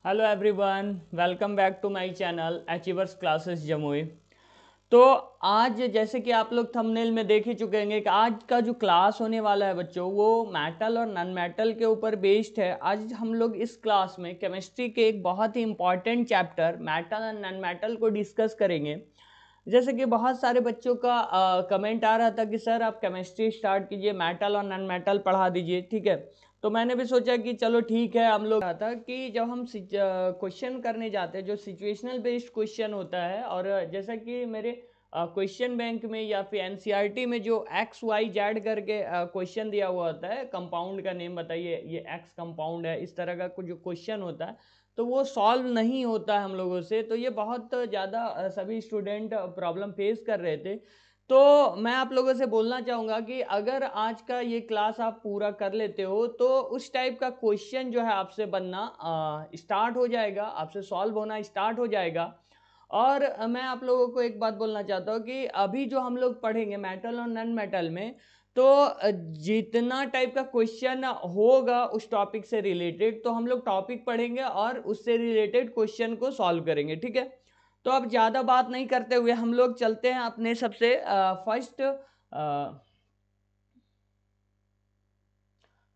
Hello everyone, welcome back to my channel Achievers Classes Jamui. तो आज जैसे कि आप लोग थंबनेल में देख ही चुके होंगे कि आज का जो क्लास होने वाला है बच्चों, वो मेटल और नॉन मेटल के ऊपर बेस्ड है। आज हम लोग इस क्लास में केमिस्ट्री के एक बहुत ही इंपॉर्टेंट चैप्टर मेटल और नॉन मेटल को डिस्कस करेंगे। जैसे कि बहुत सारे बच्चों का कमेंट आ रहा था कि सर आप केमिस्ट्री स्टार्ट कीजिए, मेटल और नॉन मेटल पढ़ा दीजिए, ठीक है। तो मैंने भी सोचा कि चलो ठीक है, हम लोग था कि जब हम क्वेश्चन करने जाते हैं जो सिचुएशनल बेस्ड क्वेश्चन होता है, और जैसा कि मेरे क्वेश्चन बैंक में या फिर एनसीईआरटी में जो एक्स वाई जेड करके क्वेश्चन दिया हुआ होता है, कंपाउंड का नेम बताइए, ये एक्स कंपाउंड है, इस तरह का कुछ जो क्वेश्चन होता है तो वो सॉल्व नहीं होता है हम लोगों से। तो ये बहुत ज़्यादा सभी स्टूडेंट प्रॉब्लम फेस कर रहे थे। तो मैं आप लोगों से बोलना चाहूँगा कि अगर आज का ये क्लास आप पूरा कर लेते हो तो उस टाइप का क्वेश्चन जो है आपसे बनना स्टार्ट हो जाएगा, आपसे सॉल्व होना स्टार्ट हो जाएगा। और मैं आप लोगों को एक बात बोलना चाहता हूँ कि अभी जो हम लोग पढ़ेंगे मेटल और नॉन मेटल में, तो जितना टाइप का क्वेश्चन होगा उस टॉपिक से रिलेटेड, तो हम लोग टॉपिक पढ़ेंगे और उससे रिलेटेड क्वेश्चन को सॉल्व करेंगे, ठीक है। तो अब ज़्यादा बात नहीं करते हुए हम लोग चलते हैं अपने सबसे फर्स्ट।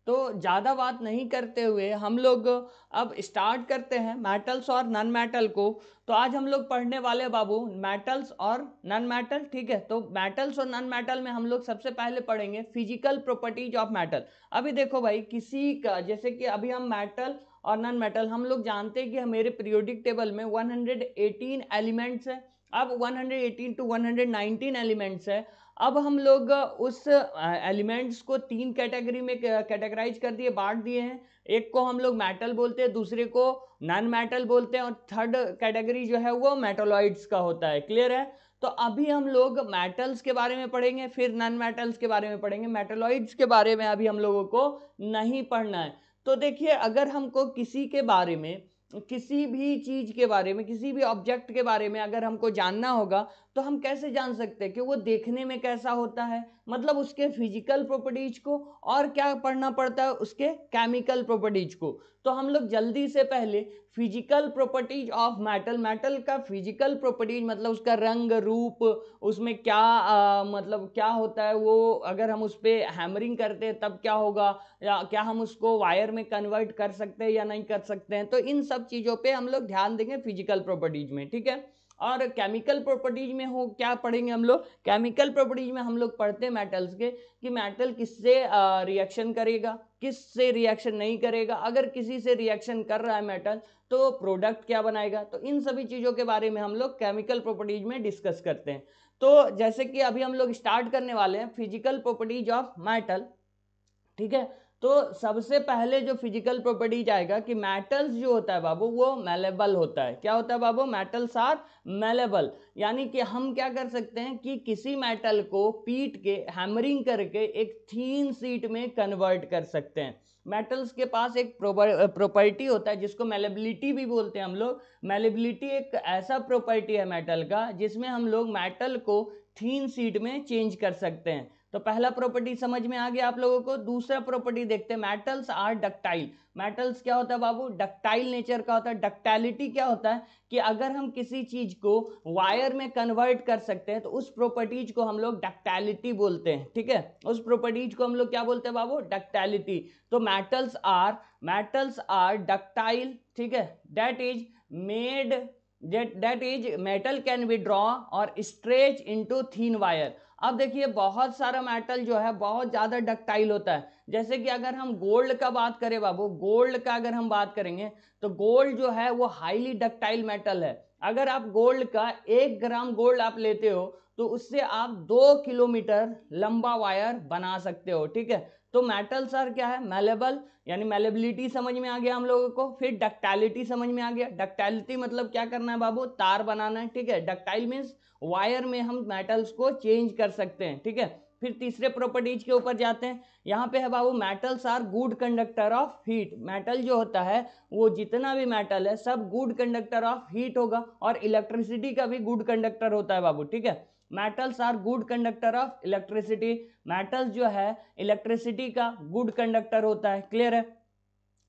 तो ज़्यादा बात नहीं करते हुए हम लोग अब स्टार्ट करते हैं मेटल्स और नॉन मेटल को। तो आज हम लोग पढ़ने वाले हैं बाबू मेटल्स और नॉन मेटल, ठीक है। तो मेटल्स और नॉन मेटल में हम लोग सबसे पहले पढ़ेंगे फिजिकल प्रॉपर्टीज ऑफ मेटल। अभी देखो भाई, किसी का जैसे कि अभी हम मेटल और नॉन मेटल हम लोग जानते हैं कि मेरे पीरियोडिक टेबल में 118 एलिमेंट्स है। अब 118 टू 119 एलिमेंट्स है। अब हम लोग उस एलिमेंट्स को तीन कैटेगरी में कैटेगराइज कर दिए, बांट दिए हैं। एक को हम लोग मेटल बोलते हैं, दूसरे को नॉन मेटल बोलते हैं, और थर्ड कैटेगरी जो है वो मेटलॉइड्स का होता है। क्लियर है। तो अभी हम लोग मेटल्स के बारे में पढ़ेंगे, फिर नॉन मेटल्स के बारे में पढ़ेंगे, मेटलॉइड्स के बारे में अभी हम लोगों को नहीं पढ़ना है। तो देखिए, अगर हमको किसी के बारे में, किसी भी चीज के बारे में, किसी भी ऑब्जेक्ट के बारे में अगर हमको जानना होगा, तो हम कैसे जान सकते हैं कि वो देखने में कैसा होता है, मतलब उसके फिजिकल प्रॉपर्टीज को, और क्या पढ़ना पड़ता है, उसके केमिकल प्रॉपर्टीज को। तो हम लोग जल्दी से पहले physical properties of metal, metal का फिजिकल प्रॉपर्टीज मतलब उसका रंग रूप, उसमें क्या मतलब क्या होता है वो, अगर हम उस पर हैमरिंग करते हैं तब क्या होगा, या क्या हम उसको वायर में कन्वर्ट कर सकते हैं या नहीं कर सकते हैं। तो इन सब चीज़ों पे हम लोग ध्यान देंगे फिजिकल प्रॉपर्टीज में, ठीक है। और केमिकल प्रॉपर्टीज में हो क्या पढ़ेंगे हम लोग, केमिकल प्रॉपर्टीज में हम लोग पढ़ते हैं मेटल्स के कि मेटल किससे रिएक्शन करेगा, किससे रिएक्शन नहीं करेगा, अगर किसी से रिएक्शन कर रहा है मेटल तो प्रोडक्ट क्या बनाएगा। तो इन सभी चीज़ों के बारे में हम लोग केमिकल प्रॉपर्टीज में डिस्कस करते हैं। तो जैसे कि अभी हम लोग स्टार्ट करने वाले हैं फिजिकल प्रॉपर्टीज ऑफ मेटल, ठीक है। तो सबसे पहले जो फिजिकल प्रॉपर्टीज आएगा कि मेटल्स जो होता है बाबू वो मेलेबल होता है। क्या होता है बाबू, मेटल्स आर मेलेबल। यानी कि हम क्या कर सकते हैं कि किसी मेटल को पीट के हैमरिंग करके एक थीन शीट में कन्वर्ट कर सकते हैं। मेटल्स के पास एक प्रॉपर्टी होता है जिसको मेलेबिलिटी भी बोलते हैं हम लोग। मेलेबिलिटी एक ऐसा प्रॉपर्टी है मेटल का जिसमें हम लोग मेटल को थीन शीट में चेंज कर सकते हैं। तो पहला प्रॉपर्टी समझ में आ गया आप लोगों को। दूसरा प्रॉपर्टी देखते हैं, मेटल्स आर डक्टाइल। मेटल्स क्या होता है बाबू, डक्टाइल नेचर का होता है। डक्टाइलिटी क्या होता है कि अगर हम किसी चीज को वायर में कन्वर्ट कर सकते हैं तो उस प्रॉपर्टीज को हम लोग डक्टाइलिटी बोलते हैं, ठीक है। उस प्रॉपर्टीज को हम लोग क्या बोलते हैं बाबू, डक्टाइलिटी। तो मेटल्स आर डक्टाइल, ठीक है। That is made, that is metal can be drawn और stretch into thin wire। अब देखिए, बहुत सारा मेटल जो है बहुत ज़्यादा डक्टाइल होता है। जैसे कि अगर हम गोल्ड का बात करें बाबू, गोल्ड का अगर हम बात करेंगे तो गोल्ड जो है वो हाईली डक्टाइल मेटल है। अगर आप गोल्ड का 1 ग्राम गोल्ड आप लेते हो तो उससे आप 2 किलोमीटर लंबा वायर बना सकते हो, ठीक है। तो मेटल सर क्या है, मेलेबल, यानी मेलेबिलिटी समझ में आ गया हम लोगों को। फिर डक्टाइलिटी समझ में आ गया। डक्टाइलिटी मतलब क्या करना है बाबू, तार बनाना है, ठीक है। डक्टाइल मीन्स वायर में हम मेटल्स को चेंज कर सकते हैं, ठीक है। फिर तीसरे प्रॉपर्टीज के ऊपर जाते हैं। यहाँ पे है बाबू, metals are good conductor of heat. Metal जो होता है वो जितना भी मेटल है सब गुड कंडक्टर ऑफ हीट होगा, और इलेक्ट्रिसिटी का भी गुड कंडक्टर होता है बाबू, ठीक है। Metals are good conductor of electricity. Metals जो है इलेक्ट्रिसिटी का गुड कंडक्टर होता है। क्लियर है।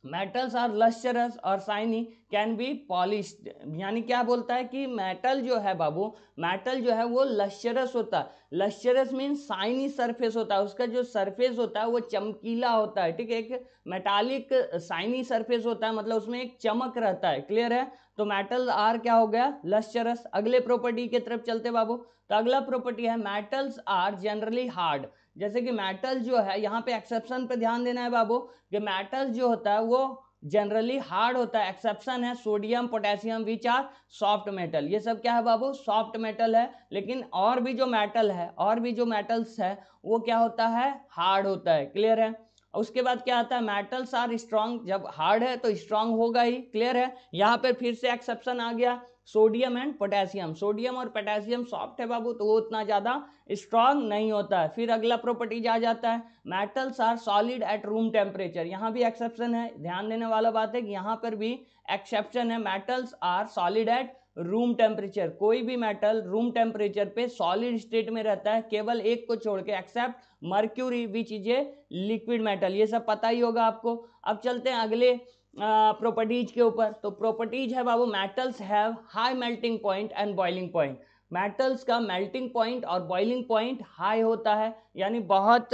मेटल्स आर लश्चरस और शाइनी कैन बी पॉलिश्ड। यानी क्या बोलता है कि मेटल जो है बाबू, मेटल जो है वो लश्चरस होता है। लश्चरस मीन शाइनी सरफेस होता है, उसका जो सरफेस होता है वो चमकीला होता है, ठीक है, एक मेटालिक शाइनी सरफेस होता है, मतलब उसमें एक चमक रहता है। क्लियर है? तो मेटल आर क्या हो गया, लश्चरस। अगले प्रॉपर्टी की तरफ चलते बाबू। तो अगला प्रॉपर्टी है मेटल्स आर जनरली हार्ड। जैसे कि मेटल जो है, यहाँ पे एक्सेप्शन पे ध्यान देना है बाबू, कि मेटल जो होता है वो जनरली हार्ड होता है। एक्सेप्शन है sodium potassium which are soft metal. ये सब क्या है बाबू, सॉफ्ट मेटल है। लेकिन और भी जो मेटल है, और भी जो मेटल्स है वो क्या होता है, हार्ड होता है। क्लियर है? उसके बाद क्या आता है, मेटल्स आर स्ट्रांग। जब हार्ड है तो स्ट्रांग होगा ही। क्लियर है? यहाँ पर फिर से एक्सेप्शन आ गया, सोडियम एंड पोटेशियम। सोडियम और पोटेशियम सॉफ्ट है बाबू, तो वो उतना ज्यादा स्ट्रांग नहीं होता है। फिर अगला प्रॉपर्टीज आ जाता है, metals are solid at room temperature. यहाँ भी एक्सेप्शन है, ध्यान देने वाला बात है कि यहाँ पर भी एक्सेप्शन है, metals are solid at room temperature. कोई भी मेटल रूम टेम्परेचर पे सॉलिड स्टेट में रहता है, केवल एक को छोड़ के, except mercury which is a liquid metal. ये सब पता ही होगा आपको। अब चलते हैं अगले प्रॉपर्टीज के ऊपर। तो प्रॉपर्टीज है बाबू, metals have high melting point and boiling point. Metals का मेल्टिंग पॉइंट और बॉइलिंग पॉइंट हाई होता है, यानी बहुत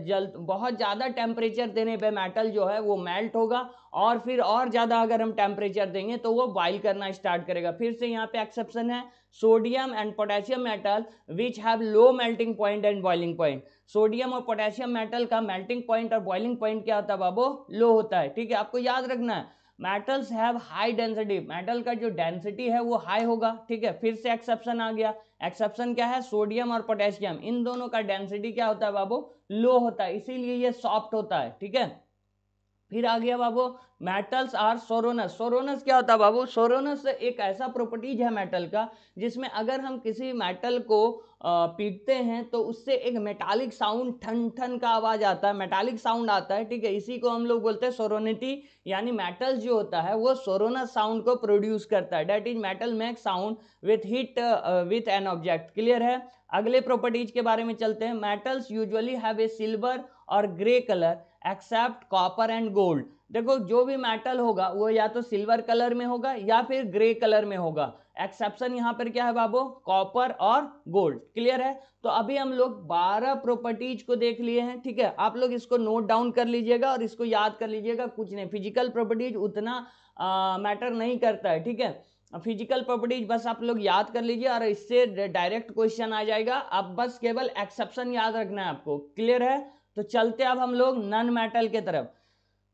जल्द, बहुत ज़्यादा टेम्परेचर देने पे मेटल जो है वो मेल्ट होगा, और फिर और ज़्यादा अगर हम टेम्परेचर देंगे तो वो बॉइल करना स्टार्ट करेगा। फिर से यहाँ पे एक्सेप्शन है, sodium and potassium metal which have low melting point and boiling point. Sodium और पोटेशियम मेटल का मेल्टिंग पॉइंट और बॉइलिंग पॉइंट क्या होता है बाबू, लो होता है। ठीक है, आपको याद रखना है, metals have high density. Metal का जो डेंसिटी है वो हाई होगा। ठीक है, फिर से एक्सेप्शन आ गया। एक्सेप्शन क्या है, सोडियम और पोटेशियम, इन दोनों का डेंसिटी क्या होता है बाबू, लो होता है, इसीलिए ये सॉफ्ट होता है। ठीक है, फिर आ गया बाबू, मेटल्स आर सोरोनस। सोरोनस क्या होता है बाबू, सोरोनस एक ऐसा प्रॉपर्टीज है मेटल का, जिसमें अगर हम किसी मेटल को पीटते हैं तो उससे एक मेटालिक साउंड, ठन ठन का आवाज आता है, मेटालिक साउंड आता है। ठीक है, इसी को हम लोग बोलते हैं सोरोनिटी। यानी मेटल जो होता है वो सोरोनस साउंड को प्रोड्यूस करता है, that is metal make sound with hit with an object. Clear है? अगले प्रॉपर्टीज के बारे में चलते हैं। Metals usually have a silver और grey colour except copper and gold. देखो, जो भी मेटल होगा वो या तो सिल्वर कलर में होगा या फिर ग्रे कलर में होगा। एक्सेप्शन यहाँ पर क्या है बाबू, कॉपर और गोल्ड। क्लियर है? तो अभी हम लोग 12 प्रॉपर्टीज को देख लिए हैं। ठीक है, आप लोग इसको नोट डाउन कर लीजिएगा और इसको याद कर लीजिएगा। कुछ नहीं, फिजिकल प्रॉपर्टीज उतना मैटर नहीं करता है। ठीक है, फिजिकल प्रॉपर्टीज बस आप लोग याद कर लीजिए और इससे डायरेक्ट क्वेश्चन आ जाएगा। अब बस केवल एक्सेप्शन याद रखना है आपको। क्लियर है? तो चलते अब हम लोग नन मेटल के तरफ।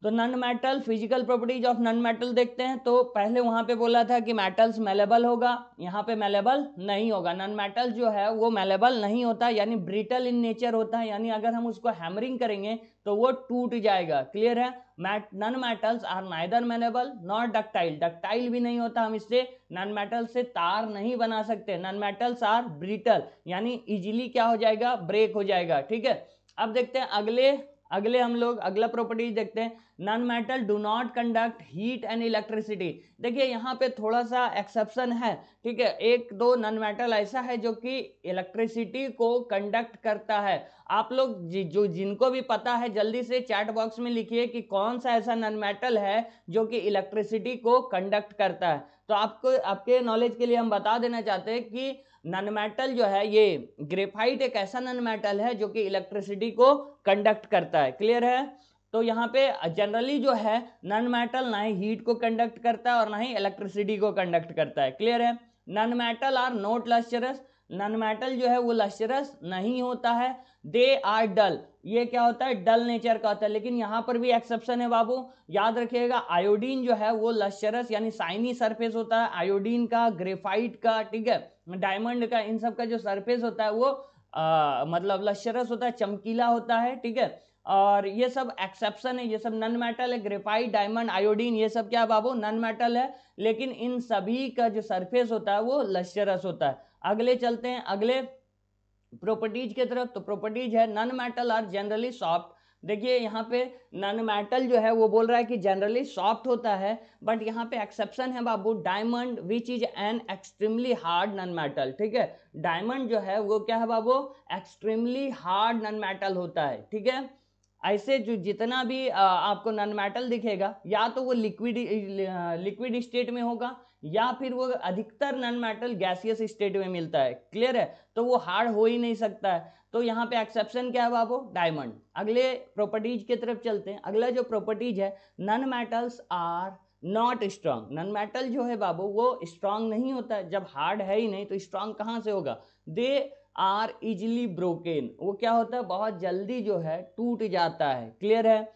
तो non metal, physical properties of non metal देखते हैं। तो पहले वहां पे बोला था कि मेटल्स मेलेबल होगा, यहाँ पे मेलेबल नहीं होगा। नन मेटल जो है वो मेलेबल नहीं होता, यानी ब्रिटल इन नेचर होता है, यानी अगर हम उसको हैमरिंग करेंगे तो वो टूट जाएगा। क्लियर है? Non metals are neither malleable nor ductile. Ductile भी नहीं होता, हम इससे नन मेटल से तार नहीं बना सकते। नन मेटल्स आर ब्रिटल, यानी इजीली क्या हो जाएगा, ब्रेक हो जाएगा। ठीक है, अब देखते हैं अगले अगले हम लोग अगला प्रॉपर्टीज देखते हैं। Non metal do not conduct heat and electricity. देखिए यहाँ पे थोड़ा सा एक्सेप्शन है। ठीक है, एक दो नन मेटल ऐसा है जो कि इलेक्ट्रिसिटी को कंडक्ट करता है। आप लोग जो जिनको भी पता है जल्दी से चैट बॉक्स में लिखिए कि कौन सा ऐसा नन मेटल है जो कि इलेक्ट्रिसिटी को कंडक्ट करता है। तो आपको, आपके नॉलेज के लिए हम बता देना चाहते हैं कि नन मेटल जो है, ये ग्रेफाइट एक ऐसा नन मेटल है जो कि इलेक्ट्रिसिटी को कंडक्ट करता है। क्लियर है? तो यहाँ पे जनरली जो है नन मेटल ना ही हीट को कंडक्ट करता है और ना ही इलेक्ट्रिसिटी को कंडक्ट करता है। क्लियर है? Non metal are not lustrous. Non metal जो है वो लस्चरस नहीं होता है। They are dull. ये क्या होता है, डल नेचर का होता है। लेकिन यहाँ पर भी एक्सेप्शन है बाबू, याद रखिएगा। आयोडीन जो है वो लस्चरस यानी शाइनी सरफेस होता है, आयोडीन का, ग्रेफाइट का, ठीक है, डायमंड का, इन सब का जो सरफेस होता है वो मतलब लश्चरस होता है, चमकीला होता है। ठीक है, और ये सब एक्सेप्शन है, ये सब नन मेटल है। ग्रेफाइट, डायमंड, आयोडीन, ये सब क्या बाबू, नन मेटल है। लेकिन इन सभी का जो सरफेस होता है वो लश्चरस होता है। अगले चलते हैं अगले प्रॉपर्टीज के तरफ। तो प्रॉपर्टीज है, non metal are generally soft. देखिए यहाँ पे नन मेटल जो है वो बोल रहा है कि जनरली सॉफ्ट होता है, बट यहाँ पे एक्सेप्शन है बाबू, diamond which is an extremely hard non metal. ठीक है, डायमंड जो है वो क्या है बाबू, एक्सट्रीमली हार्ड नन मेटल होता है। ठीक है, ऐसे जो जितना भी आपको नॉन मेटल दिखेगा या तो वो लिक्विड स्टेट में होगा या फिर वो अधिकतर नॉन मेटल गैसियस स्टेट में मिलता है। क्लियर है? तो वो हार्ड हो ही नहीं सकता है। तो यहाँ पे एक्सेप्शन क्या है बाबू? डायमंड। अगले प्रॉपर्टीज की तरफ चलते हैं। अगला जो प्रॉपर्टीज है, non metals are not strong. Non metal जो है बाबू वो स्ट्रांग नहीं होता है। जब हार्ड है ही नहीं तो स्ट्रांग कहाँ से होगा? They are easily broken. वो क्या होता है? बहुत जल्दी जो है टूट जाता है। क्लियर है?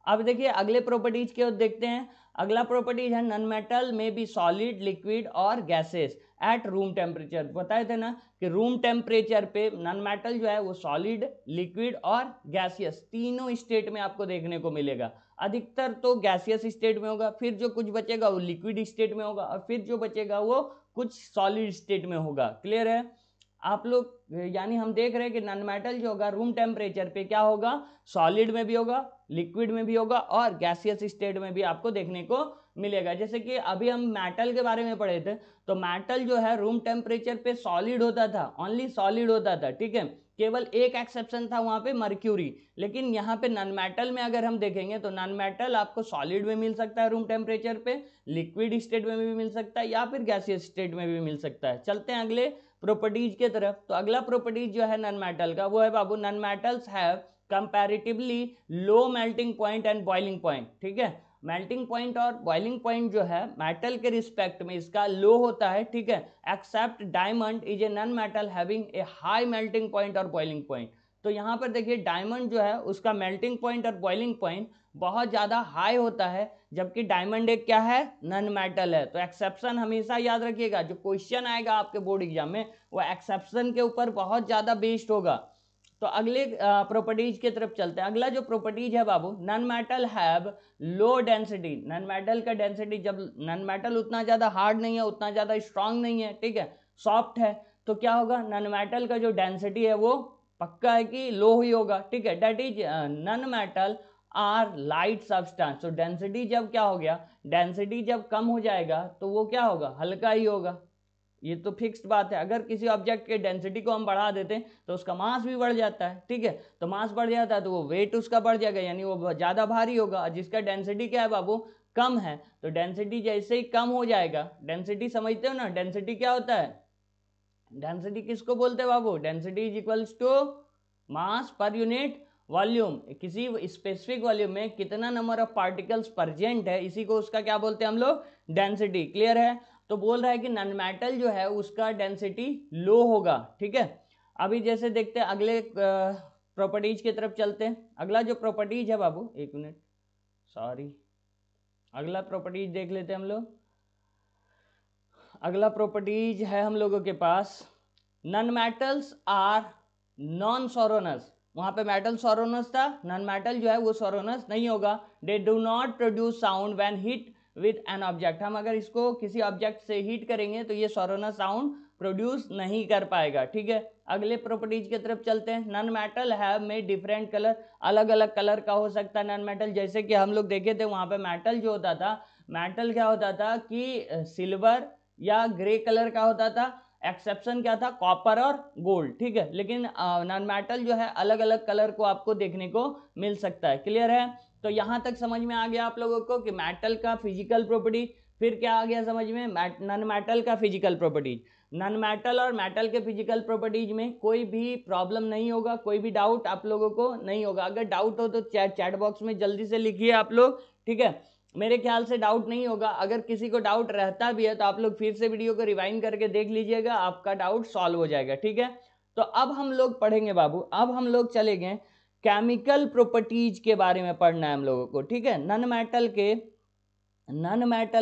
अब देखिए अगले प्रॉपर्टीज के देखते हैं। अगला प्रॉपर्टीज है नॉन मेटल में बी सॉलिड, लिक्विड और गैसेस एट रूम टेम्परेचर। बताए थे ना कि रूम टेम्परेचर पे नॉन मेटल जो है वो सॉलिड, लिक्विड और गैसियस तीनों स्टेट में आपको देखने को मिलेगा। अधिकतर तो गैसियस स्टेट में होगा, फिर जो कुछ बचेगा वो लिक्विड स्टेट में होगा और फिर जो बचेगा वो कुछ सॉलिड स्टेट में होगा। क्लियर है? आप लोग यानी हम देख रहे हैं कि नॉन मेटल जो होगा रूम टेम्परेचर पे क्या होगा? सॉलिड में भी होगा, लिक्विड में भी होगा और गैसियस स्टेट में भी आपको देखने को मिलेगा। जैसे कि अभी हम मेटल के बारे में पढ़े थे, तो मेटल जो है रूम टेम्परेचर पे सॉलिड होता था, ओनली सॉलिड होता था। ठीक है? केवल एक एक्सेप्शन था वहां पे, मर्क्यूरी। लेकिन यहाँ पे नॉन मेटल में अगर हम देखेंगे तो नॉन मेटल आपको सॉलिड में मिल सकता है रूम टेम्परेचर पे, लिक्विड स्टेट में भी मिल सकता है या फिर गैसियस स्टेट में भी मिल सकता है। चलते हैं अगले प्रॉपर्टीज के तरफ। तो अगला प्रॉपर्टीज जो है नॉन मेटल का वो है बाबू, non metals have comparatively low melting point and boiling point. ठीक है? मेल्टिंग पॉइंट और बॉइलिंग पॉइंट जो है मेटल के रिस्पेक्ट में इसका लो होता है। ठीक है? Except diamond is a non metal having a high melting point और बॉइलिंग पॉइंट। तो यहाँ पर देखिए डायमंड जो है उसका मेल्टिंग पॉइंट और बॉइलिंग पॉइंट बहुत ज़्यादा हाई होता है, जबकि डायमंड एक क्या है? नॉन मेटल है। तो एक्सेप्शन हमेशा याद रखिएगा, जो क्वेश्चन आएगा आपके बोर्ड एग्जाम में वो एक्सेप्शन के ऊपर बहुत ज़्यादा बेस्ड होगा। तो अगले प्रॉपर्टीज की तरफ चलते हैं। अगला जो प्रॉपर्टीज है बाबू, non metal have low density. Non metal का डेंसिटी, जब नॉन मेटल उतना ज़्यादा हार्ड नहीं है, उतना ज़्यादा स्ट्रांग नहीं है, ठीक है, सॉफ्ट है, तो क्या होगा? नॉन मेटल का जो डेंसिटी है वो पक्का है कि लो ही होगा। ठीक है? That is non metal are light substance. तो डेंसिटी जब क्या हो गया? डेंसिटी जब कम हो जाएगा तो वो क्या होगा? हल्का ही होगा। ये तो फिक्स्ड बात है। अगर किसी ऑब्जेक्ट के डेंसिटी को हम बढ़ा देते हैं तो उसका मास भी बढ़ जाता है। ठीक है? तो मास बढ़ जाता है तो वो वेट उसका बढ़ जाएगा, यानी वो ज़्यादा भारी होगा। जिसका डेंसिटी क्या है बाबू? कम है। तो डेंसिटी जैसे ही कम हो जाएगा, डेंसिटी समझते हो ना? डेंसिटी क्या होता है? डेंसिटी किसको बोलते हैं बाबू? Density is equals to mass per unit volume. किसी स्पेसिफिक वॉल्यूम में कितना नंबर ऑफ पार्टिकल्स प्रेजेंट है, इसी को उसका क्या बोलते हैं हम लोग? डेंसिटी। क्लियर है? तो बोल रहा है कि नॉन मेटल जो है उसका डेंसिटी लो होगा। ठीक है? अभी जैसे देखते हैं अगले प्रॉपर्टीज की तरफ चलते हैं। अगला जो प्रॉपर्टीज है बाबू, एक मिनट, सॉरी, अगला प्रॉपर्टीज देख लेते हैं हम लोग। अगला प्रॉपर्टीज है हम लोगों के पास, नॉन मेटल्स आर नॉन सोरोनस। वहां पे मेटल सोरोनस था, नॉन मेटल जो है वो सोरोनस नहीं होगा। They do not produce sound when hit with an object. हम अगर इसको किसी ऑब्जेक्ट से हीट करेंगे तो ये सोरोनस साउंड प्रोड्यूस नहीं कर पाएगा। ठीक है? अगले प्रॉपर्टीज की तरफ चलते हैं। नॉन मेटल हैव में डिफरेंट कलर, अलग अलग कलर का हो सकता है नॉन मेटल। जैसे कि हम लोग देखे थे वहां पे मेटल जो होता था, मेटल क्या होता था कि सिल्वर या ग्रे कलर का होता था। एक्सेप्शन क्या था? कॉपर और गोल्ड। ठीक है? लेकिन नॉन मेटल जो है अलग अलग कलर को आपको देखने को मिल सकता है। क्लियर है? तो यहां तक समझ में आ गया आप लोगों को कि मेटल का फिजिकल प्रॉपर्टी। फिर क्या आ गया समझ में? नॉन मेटल का फिजिकल प्रॉपर्टीज। नॉन मेटल और मेटल के फिजिकल प्रॉपर्टीज में कोई भी प्रॉब्लम नहीं होगा, कोई भी डाउट आप लोगों को नहीं होगा। अगर डाउट हो तो चैट बॉक्स में जल्दी से लिखिए आप लोग। ठीक है? मेरे ख्याल से डाउट नहीं होगा। अगर किसी को डाउट रहता भी है तो आप लोग फिर से वीडियो को रिवाइंड करके देख लीजिएगा, आपका डाउट सॉल्व हो जाएगा। ठीक है? तो अब हम लोग पढ़ेंगे बाबू, अब हम लोग चलेंगे केमिकल प्रॉपर्टीज के बारे में पढ़ना है हम लोगों को। ठीक है? नॉन मेटल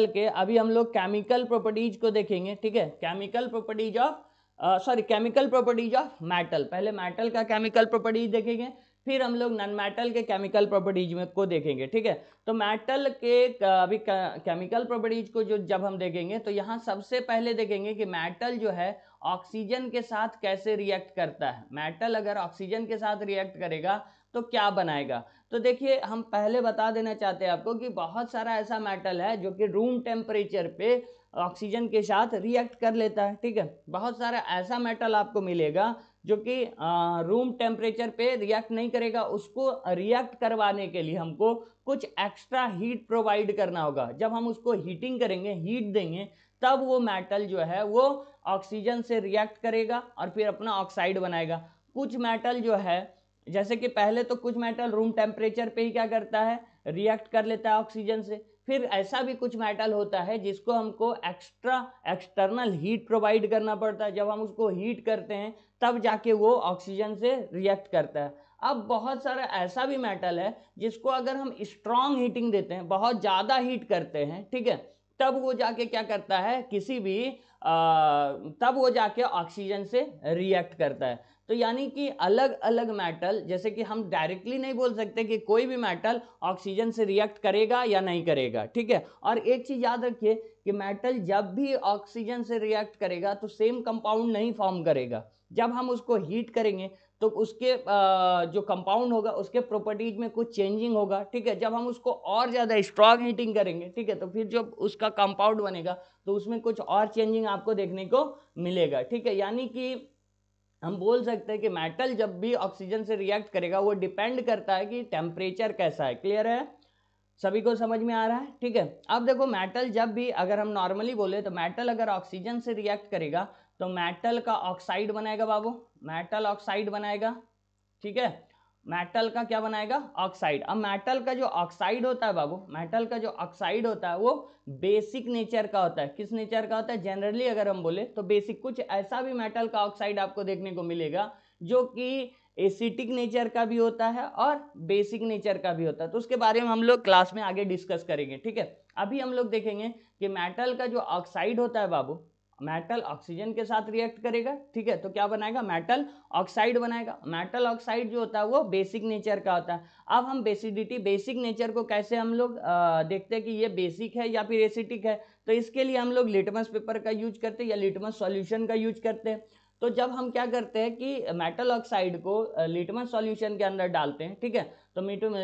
के अभी हम लोग केमिकल प्रॉपर्टीज को देखेंगे। ठीक है? Chemical properties of chemical properties of metal. पहले मेटल का केमिकल प्रॉपर्टीज देखेंगे, फिर हम लोग नॉन मेटल के केमिकल प्रॉपर्टीज में को देखेंगे। ठीक है? तो मेटल के अभी केमिकल प्रॉपर्टीज को जो जब हम देखेंगे तो यहाँ सबसे पहले देखेंगे कि मेटल जो है ऑक्सीजन के साथ कैसे रिएक्ट करता है। मेटल अगर ऑक्सीजन के साथ रिएक्ट करेगा तो क्या बनाएगा? तो देखिए हम पहले बता देना चाहते हैं आपको कि बहुत सारा ऐसा मेटल है जो कि रूम टेम्परेचर पे ऑक्सीजन के साथ रिएक्ट कर लेता है। ठीक है? बहुत सारा ऐसा मेटल आपको मिलेगा जो कि रूम टेम्परेचर पे रिएक्ट नहीं करेगा, उसको रिएक्ट करवाने के लिए हमको कुछ एक्स्ट्रा हीट प्रोवाइड करना होगा। जब हम उसको हीटिंग करेंगे, हीट देंगे, तब वो मेटल जो है वो ऑक्सीजन से रिएक्ट करेगा और फिर अपना ऑक्साइड बनाएगा। कुछ मेटल जो है, जैसे कि पहले तो कुछ मेटल रूम टेम्परेचर पे ही क्या करता है, रिएक्ट कर लेता है ऑक्सीजन से। फिर ऐसा भी कुछ मेटल होता है जिसको हमको एक्स्ट्रा एक्सटर्नल हीट प्रोवाइड करना पड़ता है। जब हम उसको हीट करते हैं तब जाके वो ऑक्सीजन से रिएक्ट करता है। अब बहुत सारा ऐसा भी मेटल है जिसको अगर हम स्ट्रॉन्ग हीटिंग देते हैं, बहुत ज़्यादा हीट करते हैं, ठीक है, तब वो जाके क्या करता है, किसी भी तब वो जाके ऑक्सीजन से रिएक्ट करता है। तो यानी कि अलग अलग मेटल, जैसे कि हम डायरेक्टली नहीं बोल सकते कि कोई भी मेटल ऑक्सीजन से रिएक्ट करेगा या नहीं करेगा, ठीक है। और एक चीज याद रखिए कि मेटल जब भी ऑक्सीजन से रिएक्ट करेगा तो सेम कंपाउंड नहीं फॉर्म करेगा। जब हम उसको हीट करेंगे तो उसके जो कंपाउंड होगा उसके प्रॉपर्टीज में कुछ चेंजिंग होगा, ठीक है। जब हम उसको और ज़्यादा स्ट्रॉन्ग हीटिंग करेंगे, ठीक है, तो फिर जब उसका कंपाउंड बनेगा तो उसमें कुछ और चेंजिंग आपको देखने को मिलेगा, ठीक है। यानी कि हम बोल सकते हैं कि मेटल जब भी ऑक्सीजन से रिएक्ट करेगा वो डिपेंड करता है कि टेम्परेचर कैसा है। क्लियर है, सभी को समझ में आ रहा है, ठीक है। अब देखो मेटल जब भी, अगर हम नॉर्मली बोले तो मेटल अगर ऑक्सीजन से रिएक्ट करेगा तो मेटल का ऑक्साइड बनाएगा बाबू, मेटल ऑक्साइड बनाएगा, ठीक है। मेटल का क्या बनाएगा, ऑक्साइड। अब मेटल का जो ऑक्साइड होता है बाबू, मेटल का जो ऑक्साइड होता है वो बेसिक नेचर का होता है। किस नेचर का होता है, जनरली अगर हम बोले तो बेसिक। कुछ ऐसा भी मेटल का ऑक्साइड आपको देखने को मिलेगा जो कि एसिटिक नेचर का भी होता है और बेसिक नेचर का भी होता है। तो उसके बारे में हम लोग क्लास में आगे डिस्कस करेंगे, ठीक है। अभी हम लोग देखेंगे कि मेटल का जो ऑक्साइड होता है बाबू, मेटल ऑक्सीजन के साथ रिएक्ट करेगा, ठीक है, तो क्या बनाएगा, मेटल ऑक्साइड बनाएगा। मेटल ऑक्साइड जो होता है वो बेसिक नेचर का होता है। अब हम बेसिडिटी, बेसिक नेचर को कैसे हम लोग देखते हैं कि ये बेसिक है या फिर एसिटिक है, तो इसके लिए हम लोग लिटमस पेपर का यूज करते हैं या लिटमस सॉल्यूशन का यूज करते हैं। तो जब हम क्या करते हैं कि मेटल ऑक्साइड को लिटमस सॉल्यूशन के अंदर डालते हैं, ठीक है, तो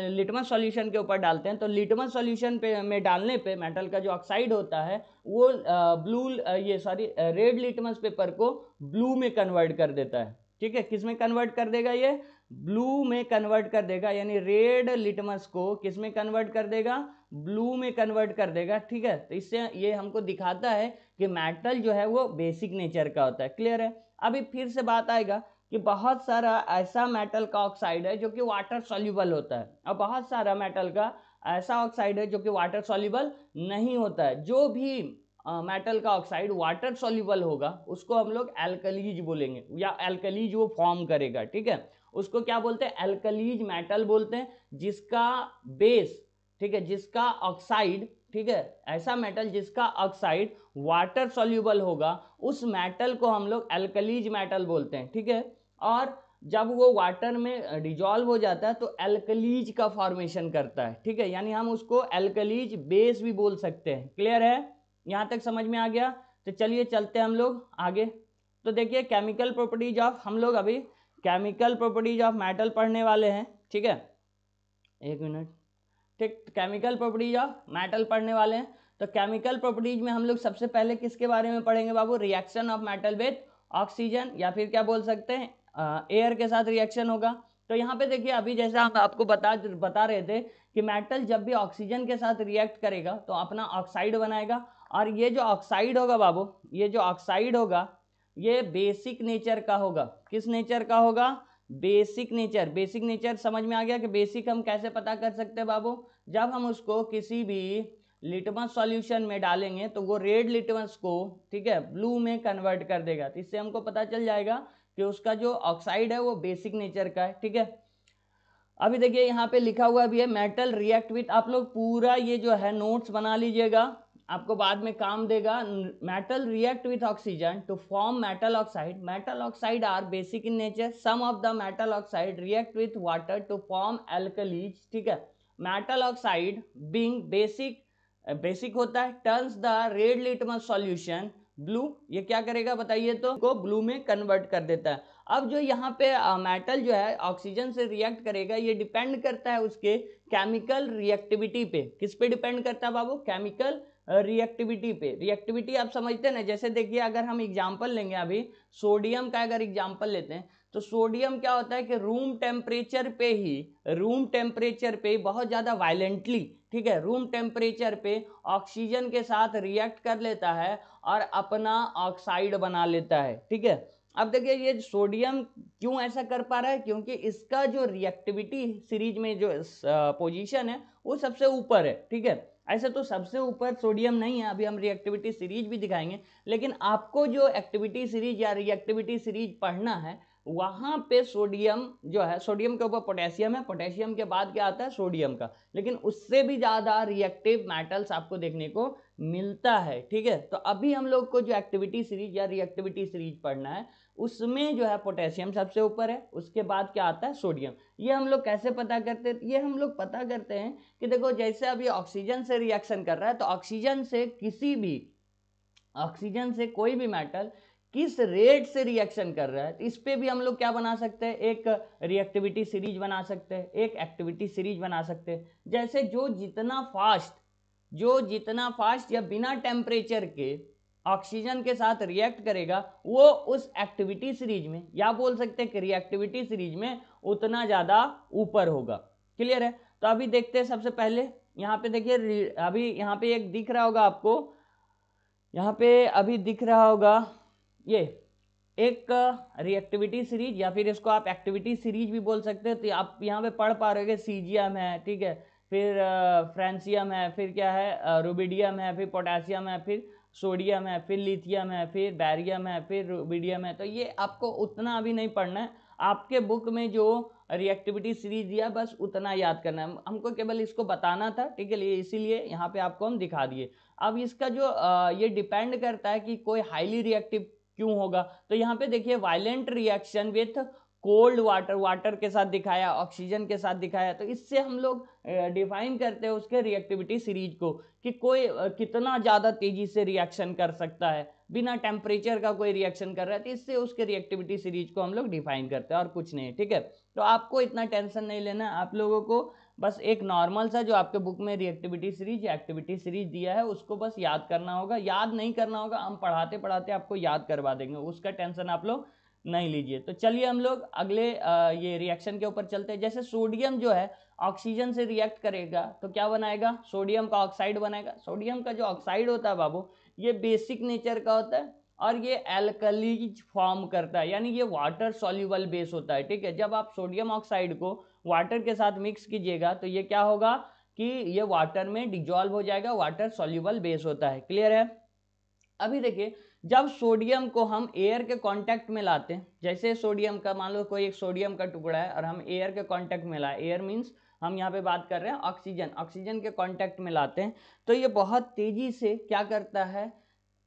लिटमस सॉल्यूशन के ऊपर डालते हैं, तो लिटमस सॉल्यूशन पे में डालने पे मेटल का जो ऑक्साइड होता है वो रेड लिटमस पेपर को ब्लू में कन्वर्ट कर देता है, ठीक है। किस में कन्वर्ट कर देगा, ये ब्लू में कन्वर्ट कर देगा। यानी रेड लिटमस को किस में कन्वर्ट कर देगा, ब्लू में कन्वर्ट कर देगा, ठीक है। तो इससे ये हमको दिखाता है कि मेटल जो है वो बेसिक नेचर का होता है। क्लियर है। अभी फिर से बात आएगा कि बहुत सारा ऐसा मेटल का ऑक्साइड है जो कि वाटर सॉल्युबल होता है और बहुत सारा मेटल का ऐसा ऑक्साइड है जो कि वाटर सॉल्युबल नहीं होता है। जो भी मेटल का ऑक्साइड वाटर सॉल्युबल होगा उसको हम लोग एल्कलीज बोलेंगे या एल्कलीज वो फॉर्म करेगा, ठीक है। उसको क्या बोलते हैं, एल्कलीज मेटल बोलते हैं, जिसका बेस, ठीक है, जिसका ऑक्साइड, ठीक है, ऐसा मेटल जिसका ऑक्साइड वाटर सॉल्युबल होगा उस मेटल को हम लोग एल्कलीज मेटल बोलते हैं, ठीक है। और जब वो वाटर में डिजॉल्व हो जाता है तो एल्कलीज का फॉर्मेशन करता है, ठीक है। यानी हम उसको एल्कलीज बेस भी बोल सकते हैं। क्लियर है, यहाँ तक समझ में आ गया। तो चलिए चलते हैं हम लोग आगे। तो देखिए केमिकल प्रॉपर्टीज ऑफ, हम लोग अभी केमिकल प्रॉपर्टीज ऑफ मेटल पढ़ने वाले हैं, ठीक है, एक मिनट, ठीक। केमिकल प्रॉपर्टीज ऑफ मेटल पढ़ने वाले हैं। तो केमिकल प्रॉपर्टीज में हम लोग सबसे पहले किसके बारे में पढ़ेंगे बाबू, reaction of metal with oxygen, या फिर क्या बोल सकते हैं एयर के साथ रिएक्शन होगा। तो यहाँ पे देखिए अभी जैसा हम आपको बता रहे थे कि मेटल जब भी ऑक्सीजन के साथ रिएक्ट करेगा तो अपना ऑक्साइड बनाएगा। और ये जो ऑक्साइड होगा बाबू, ये जो ऑक्साइड होगा ये बेसिक नेचर का होगा। किस नेचर का होगा, बेसिक नेचर। बेसिक नेचर समझ में आ गया कि बेसिक हम कैसे पता कर सकते हैं बाबू, जब हम उसको किसी भी लिटमस सॉल्यूशन में डालेंगे तो वो रेड लिटमस को, ठीक है, ब्लू में कन्वर्ट कर देगा। तो इससे हमको पता चल जाएगा कि उसका जो ऑक्साइड है वो बेसिक नेचर का है, ठीक है। अभी देखिए यहाँ पे लिखा हुआ भी है मेटल रिएक्ट विथ, आप लोग पूरा ये जो है नोट्स बना लीजिएगा, आपको बाद में काम देगा। Metal react with oxygen to form metal oxide. Metal oxide are basic in nature. Some of the metal oxide react with water to form alkalis, ठीक है। मेटल ऑक्साइड बीइंग बेसिक होता है, turns the red litmus solution blue, ये क्या करेगा बताइए, तो को ब्लू में कन्वर्ट कर देता है। अब जो यहाँ पे मेटल जो है ऑक्सीजन से रिएक्ट करेगा ये डिपेंड करता है उसके केमिकल रिएक्टिविटी पे। किस पे डिपेंड करता है बाबू, केमिकल रिएक्टिविटी पे। रिएक्टिविटी आप समझते हैं ना, जैसे देखिए अगर हम एग्जांपल लेंगे, अभी सोडियम का अगर एग्जांपल लेते हैं तो सोडियम क्या होता है कि रूम टेम्परेचर पे ही बहुत ज़्यादा वायलेंटली, ठीक है, रूम टेम्परेचर पे ऑक्सीजन के साथ रिएक्ट कर लेता है और अपना ऑक्साइड बना लेता है, ठीक है। अब देखिए ये सोडियम क्यों ऐसा कर पा रहा है, क्योंकि इसका जो रिएक्टिविटी सीरीज में जो पोजीशन है वो सबसे ऊपर है, ठीक है। ऐसे तो सबसे ऊपर सोडियम नहीं है, अभी हम रिएक्टिविटी सीरीज भी दिखाएंगे, लेकिन आपको जो एक्टिविटी सीरीज या रिएक्टिविटी सीरीज पढ़ना है वहां पे सोडियम जो है, सोडियम के ऊपर पोटेशियम है, पोटेशियम के बाद क्या आता है सोडियम का, लेकिन उससे भी ज्यादा रिएक्टिव मेटल्स आपको देखने को मिलता है, ठीक है। तो अभी हम लोग को जो एक्टिविटी सीरीज या रिएक्टिविटी सीरीज पढ़ना है उसमें जो है पोटेशियम सबसे ऊपर है, उसके बाद क्या आता है सोडियम। ये हम लोग कैसे पता करते हैं, ये हम लोग पता करते हैं कि देखो जैसे अभी ऑक्सीजन से रिएक्शन कर रहा है, तो ऑक्सीजन से कोई भी मेटल किस रेट से रिएक्शन कर रहा है, तो इस पे भी हम लोग क्या बना सकते हैं, एक रिएक्टिविटी सीरीज बना सकते हैं, एक एक्टिविटी सीरीज बना सकते हैं। जैसे जो जितना फास्ट या बिना टेम्परेचर के ऑक्सीजन के साथ रिएक्ट करेगा वो उस एक्टिविटी सीरीज में, या बोल सकते हैं कि रिएक्टिविटी सीरीज में उतना ज्यादा ऊपर होगा। क्लियर है। तो अभी देखते हैं, सबसे पहले यहाँ पे देखिए, अभी यहाँ पे एक दिख रहा होगा आपको, यहाँ पे अभी दिख रहा होगा ये एक रिएक्टिविटी सीरीज, या फिर इसको आप एक्टिविटी सीरीज भी बोल सकते हैं। तो आप यहाँ पे पढ़ पा रहे हो सीजियम है, ठीक है, फिर फ्रांसियम है, फिर क्या है रुबिडियम है, फिर पोटेशियम है, फिर सोडियम है, फिर लिथियम है, फिर बैरियम है, फिर रुबिडियम है। तो ये आपको उतना अभी नहीं पढ़ना है, आपके बुक में जो रिएक्टिविटी सीरीज दिया बस उतना याद करना है, हमको केवल इसको बताना था, ठीक है, इसीलिए यहाँ पे आपको हम दिखा दिए। अब इसका जो ये डिपेंड करता है कि कोई हाईली रिएक्टिव क्यों होगा। तो यहाँ पे देखिए violent reaction with cold water के साथ दिखाया, ऑक्सीजन के साथ दिखाया, तो इससे हम लोग डिफाइन करते हैं उसके रिएक्टिविटी सीरीज को कि कोई कितना ज़्यादा तेजी से रिएक्शन कर सकता है, बिना टेम्परेचर का कोई रिएक्शन कर रहा है, तो इससे उसके रिएक्टिविटी सीरीज को हम लोग डिफाइन करते हैं और कुछ नहीं, ठीक है। तो आपको इतना टेंशन नहीं लेना, आप लोगों को बस एक नॉर्मल सा जो आपके बुक में रिएक्टिविटी सीरीज या एक्टिविटी सीरीज दिया है उसको बस याद करना होगा, याद नहीं करना होगा, हम पढ़ाते पढ़ाते आपको याद करवा देंगे, उसका टेंशन आप लोग नहीं लीजिए। तो चलिए हम लोग अगले ये रिएक्शन के ऊपर चलते हैं। जैसे सोडियम जो है ऑक्सीजन से रिएक्ट करेगा तो क्या बनाएगा, सोडियम का ऑक्साइड बनाएगा। सोडियम का जो ऑक्साइड होता है बाबू, ये बेसिक नेचर का होता है और ये एल्कलीज फॉर्म करता है, यानी ये वाटर सॉल्युबल बेस होता है, ठीक है। जब आप सोडियम ऑक्साइड को वाटर के साथ मिक्स कीजिएगा तो ये क्या होगा कि ये वाटर में डिजॉल्व हो जाएगा, वाटर सॉल्युबल बेस होता है। क्लियर है। अभी देखिए जब सोडियम को हम एयर के कांटेक्ट में लाते हैं, जैसे सोडियम का मान लो कोई एक सोडियम का टुकड़ा है और हम एयर के कांटेक्ट में लाए, एयर मींस हम यहाँ पे बात कर रहे हैं ऑक्सीजन के कांटेक्ट में लाते हैं, तो ये बहुत तेजी से क्या करता है,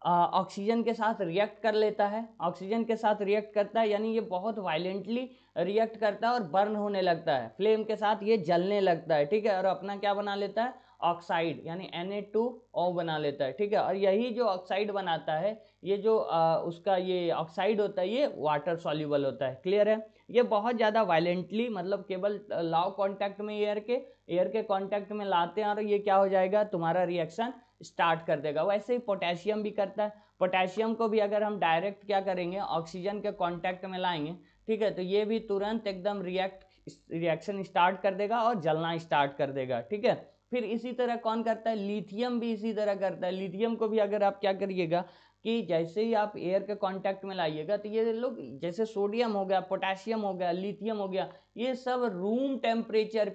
ऑक्सीजन के साथ रिएक्ट कर लेता है, ऑक्सीजन के साथ रिएक्ट करता है, यानी ये बहुत वायलेंटली रिएक्ट करता है और बर्न होने लगता है, फ्लेम के साथ ये जलने लगता है, ठीक है, और अपना क्या बना लेता है, ऑक्साइड यानी Na2O बना लेता है, ठीक है। और यही जो ऑक्साइड बनाता है, ये जो उसका ये ऑक्साइड होता है, ये वाटर सॉल्युबल होता है। क्लियर है। ये बहुत ज़्यादा वायलेंटली, मतलब केवल लाओ कांटेक्ट में एयर के कांटेक्ट में लाते हैं और ये क्या हो जाएगा, तुम्हारा रिएक्शन स्टार्ट कर देगा। वैसे ही पोटेशियम भी करता है, पोटेशियम को भी अगर हम डायरेक्ट क्या करेंगे, ऑक्सीजन के कांटेक्ट में लाएंगे, ठीक है, तो ये भी तुरंत एकदम रिएक्शन स्टार्ट कर देगा और जलना स्टार्ट कर देगा, ठीक है। फिर इसी तरह कौन करता है, लिथियम भी इसी तरह करता है। लिथियम को भी अगर आप क्या करिएगा कि जैसे ही आप एयर के कांटेक्ट में लाइएगा तो ये लोग, जैसे सोडियम हो गया, पोटेशियम हो गया, लिथियम हो गया, ये सब रूम टेम्परेचर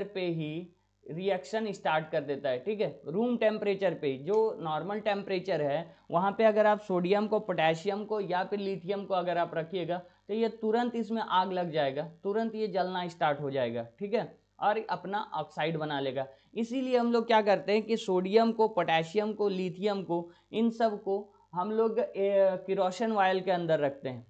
पे ही रिएक्शन स्टार्ट कर देता है, ठीक है। रूम टेम्परेचर पे, जो नॉर्मल टेम्परेचर है वहाँ पे अगर आप सोडियम को, पोटेशियम को या फिर लिथियम को अगर आप रखिएगा तो ये तुरंत इसमें आग लग जाएगा, तुरंत ये जलना स्टार्ट हो जाएगा, ठीक है, और अपना ऑक्साइड बना लेगा। इसीलिए हम लोग क्या करते हैं कि सोडियम को, पोटेशियम को, लिथियम को, इन सब को हम लोग किरोसिन ऑयल के अंदर रखते हैं,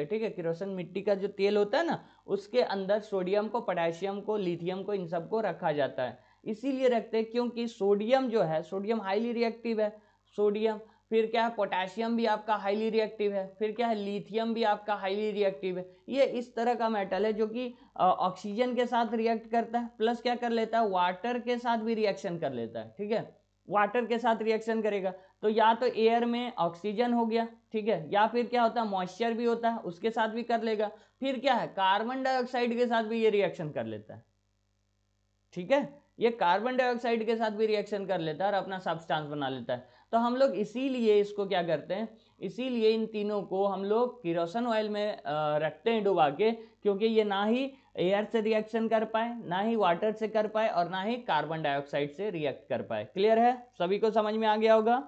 ठीक है। किरोसिन मिट्टी का जो तेल होता है ना, उसके अंदर सोडियम को, पोटेशियम को, लिथियम को, इन सबको रखा जाता है। इसीलिए रखते हैं क्योंकि सोडियम जो है, सोडियम हाईली रिएक्टिव है, सोडियम, फिर क्या है, पोटेशियम भी आपका हाईली रिएक्टिव है, फिर क्या है, लिथियम भी आपका हाईली रिएक्टिव है। ये इस तरह का मेटल है जो कि ऑक्सीजन के साथ रिएक्ट करता है, प्लस क्या कर लेता है, वाटर के साथ भी रिएक्शन कर लेता है, ठीक है। वाटर के साथ रिएक्शन करेगा, तो या तो एयर में ऑक्सीजन हो गया, ठीक है, या फिर क्या होता है मॉइस्चर भी होता है, उसके साथ भी कर लेगा, फिर क्या है कार्बन डाइऑक्साइड के साथ भी ये रिएक्शन कर लेता है, ठीक है, ये कार्बन डाइऑक्साइड के साथ भी रिएक्शन कर लेता है और अपना सब्सटेंस बना लेता है। तो हम लोग इसीलिए इसको क्या करते हैं, इसीलिए इन तीनों को हम लोग किरोसिन ऑयल में रखते हैं डुबा के, क्योंकि ये ना ही एयर से रिएक्शन कर पाए, ना ही वाटर से कर पाए, और ना ही कार्बन डाइऑक्साइड से रिएक्ट कर पाए। क्लियर है, सभी को समझ में आ गया होगा?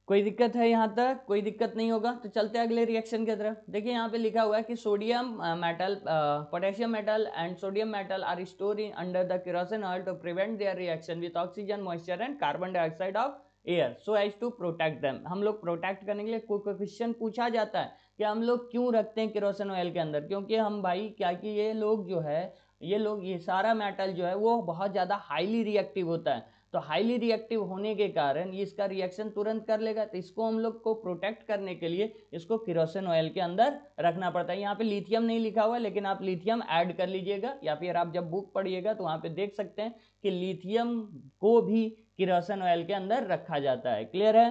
कोई दिक्कत है यहाँ तक? कोई दिक्कत नहीं होगा तो चलते हैं अगले रिएक्शन की तरफ। देखिए यहाँ पे लिखा हुआ है कि sodium metal, potassium metal and sodium metal are stored in under the kerosene oil to prevent their reaction with oxygen, moisture and carbon dioxide of air so as to protect them. हम लोग protect करने के लिए कोई question पूछा जाता है कि हम लोग क्यों रखते हैं केरोसिन ऑयल के अंदर, क्योंकि हम भाई क्या कि ये लोग जो है, ये सारा मेटल जो है वो बहुत ज़्यादा हाईली रिएक्टिव होता है, तो हाईली रिएक्टिव होने के कारण ये इसका रिएक्शन तुरंत कर लेगा, तो इसको हम लोग को प्रोटेक्ट करने के लिए इसको केरोसिन ऑयल के अंदर रखना पड़ता है। यहाँ पे लिथियम नहीं लिखा हुआ, लेकिन आप लिथियम ऐड कर लीजिएगा, या फिर आप जब बुक पढ़िएगा तो वहाँ पे देख सकते हैं कि लिथियम को भी केरोसिन ऑयल के अंदर रखा जाता है। क्लियर है?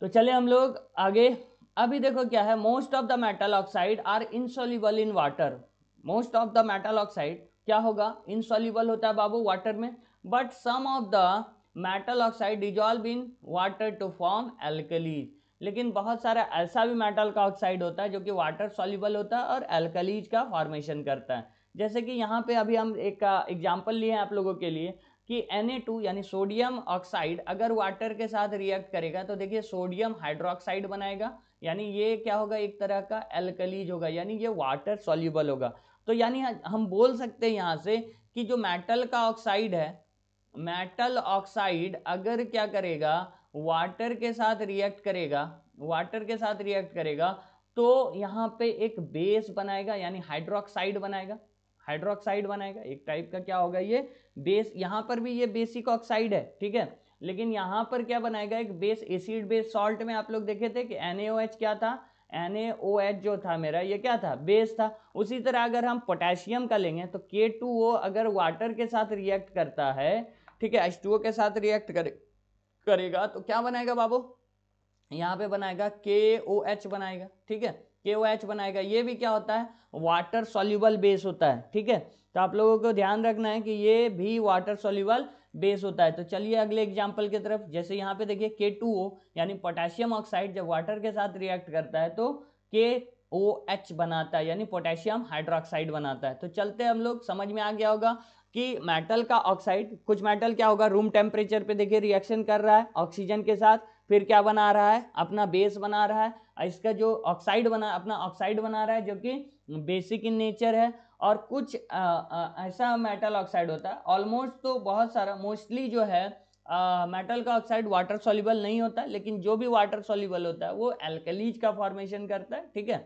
तो चले हम लोग आगे। अभी देखो क्या है, most of the metal oxide are insoluble in water. Most of the metal oxide क्या होगा, इनसॉल्युबल होता है बाबू वाटर में, but some of the metal oxide dissolve in water to form alkalis. लेकिन बहुत सारा ऐसा भी मेटल का ऑक्साइड होता है जो कि वाटर सॉल्युबल होता है और एल्कलीज का फॉर्मेशन करता है। जैसे कि यहाँ पे अभी हम एक एग्जांपल लिए हैं आप लोगों के लिए कि Na2 यानी सोडियम ऑक्साइड अगर वाटर के साथ रिएक्ट करेगा तो देखिए सोडियम हाइड्रोक्साइड बनाएगा, यानी ये क्या होगा, एक तरह का एल्कलीज होगा, यानी ये वाटर सॉल्युबल होगा। तो यानी हम बोल सकते हैं यहाँ से कि जो मेटल का ऑक्साइड है, मेटल ऑक्साइड अगर क्या करेगा, वाटर के साथ रिएक्ट करेगा, वाटर के साथ रिएक्ट करेगा तो यहाँ पे एक बेस बनाएगा, यानी हाइड्रोक्साइड बनाएगा, हाइड्रोक्साइड बनाएगा एक टाइप का, क्या होगा ये बेस। यहाँ पर भी ये बेसिक ऑक्साइड है, ठीक है, लेकिन यहाँ पर क्या बनाएगा, एक बेस। एसिड बेस सॉल्ट में आप लोग देखे थे कि NaOH क्या था, NaOH जो था मेरा ये क्या था, बेस था। उसी तरह अगर हम पोटेशियम का लेंगे तो K2O अगर वाटर के साथ रिएक्ट करता है, ठीक है, H2O के साथ रिएक्ट करेगा तो क्या बनाएगा बाबू, यहाँ पे बनाएगा KOH बनाएगा, ठीक है, KOH बनाएगा। ये भी क्या होता है, वाटर सॉल्युबल बेस होता है, ठीक है। तो आप लोगों को ध्यान रखना है कि ये भी वाटर सॉल्युबल बेस होता है। तो चलिए अगले एग्जांपल की तरफ। जैसे यहाँ पे देखिए K2O यानी पोटेशियम ऑक्साइड जब वाटर के साथ रिएक्ट करता है तो KOH बनाता है, यानी पोटेशियम हाइड्रोक्साइड बनाता है। तो चलते हम लोग, समझ में आ गया होगा कि मेटल का ऑक्साइड, कुछ मेटल क्या होगा, रूम टेम्परेचर पे देखिए रिएक्शन कर रहा है ऑक्सीजन के साथ, फिर क्या बना रहा है, अपना बेस बना रहा है, इसका जो ऑक्साइड बना, अपना ऑक्साइड बना रहा है जो कि बेसिक इन नेचर है। और कुछ ऐसा मेटल ऑक्साइड होता है, ऑलमोस्ट तो बहुत सारा, मोस्टली जो है मेटल का ऑक्साइड वाटर सॉल्युबल नहीं होता, लेकिन जो भी वाटर सॉल्युबल होता है वो एल्कलीज का फॉर्मेशन करता है, ठीक है।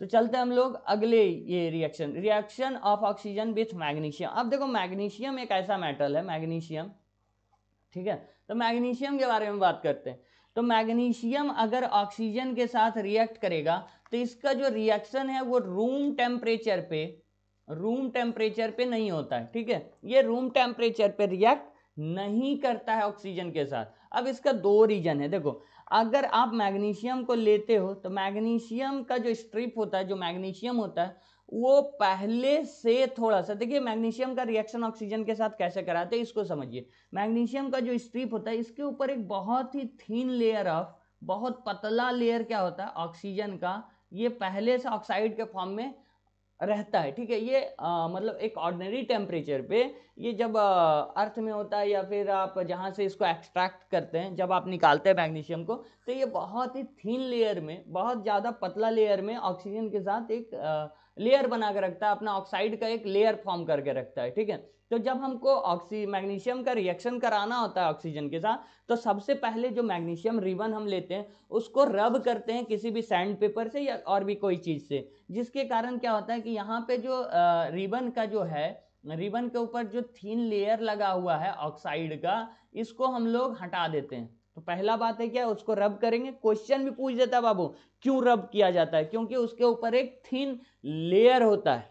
तो चलते हम लोग अगले ये reaction of oxygen with magnesium. अब देखो मैग्नीशियम एक ऐसा मेटल है, मैग्नीशियम, ठीक है, तो मैग्नीशियम के बारे में बात करते हैं। तो मैग्नीशियम अगर ऑक्सीजन के साथ रिएक्ट करेगा तो इसका जो रिएक्शन है वो रूम टेम्परेचर पे नहीं होता है, ठीक है, ये रूम टेम्परेचर पे रिएक्ट नहीं करता है ऑक्सीजन के साथ। अब इसका दो रीजन है, देखो अगर आप मैग्नीशियम को लेते हो तो मैग्नीशियम का जो स्ट्रिप होता है, जो मैग्नीशियम होता है वो पहले से थोड़ा सा, देखिए मैग्नीशियम का रिएक्शन ऑक्सीजन के साथ कैसे कराते हैं इसको समझिए। मैग्नीशियम का जो स्ट्रिप होता है इसके ऊपर एक बहुत ही थीन लेयर ऑफ, बहुत पतला लेयर क्या होता है ऑक्सीजन का, ये पहले से ऑक्साइड के फॉर्म में रहता है, ठीक है। ये मतलब एक ऑर्डिनरी टेम्परेचर पे, ये जब अर्थ में होता है या फिर आप जहाँ से इसको एक्सट्रैक्ट करते हैं, जब आप निकालते हैं मैग्नीशियम को, तो ये बहुत ही थीन लेयर में, बहुत ज़्यादा पतला लेयर में ऑक्सीजन के साथ एक लेयर बना के रखता है, अपना ऑक्साइड का एक लेयर फॉर्म करके रखता है, ठीक है। तो जब हमको मैग्नीशियम का रिएक्शन कराना होता है ऑक्सीजन के साथ, तो सबसे पहले जो मैग्नीशियम रिबन हम लेते हैं उसको रब करते हैं किसी भी सैंड पेपर से या और भी कोई चीज़ से, जिसके कारण क्या होता है कि यहाँ पे जो रिबन का जो है, रिबन के ऊपर जो थीन लेयर लगा हुआ है ऑक्साइड का, इसको हम लोग हटा देते हैं। तो पहला बात है क्या, उसको रब करेंगे। क्वेश्चन भी पूछ देता है बाबू क्यों रब किया जाता है, क्योंकि उसके ऊपर एक थीन लेयर होता है,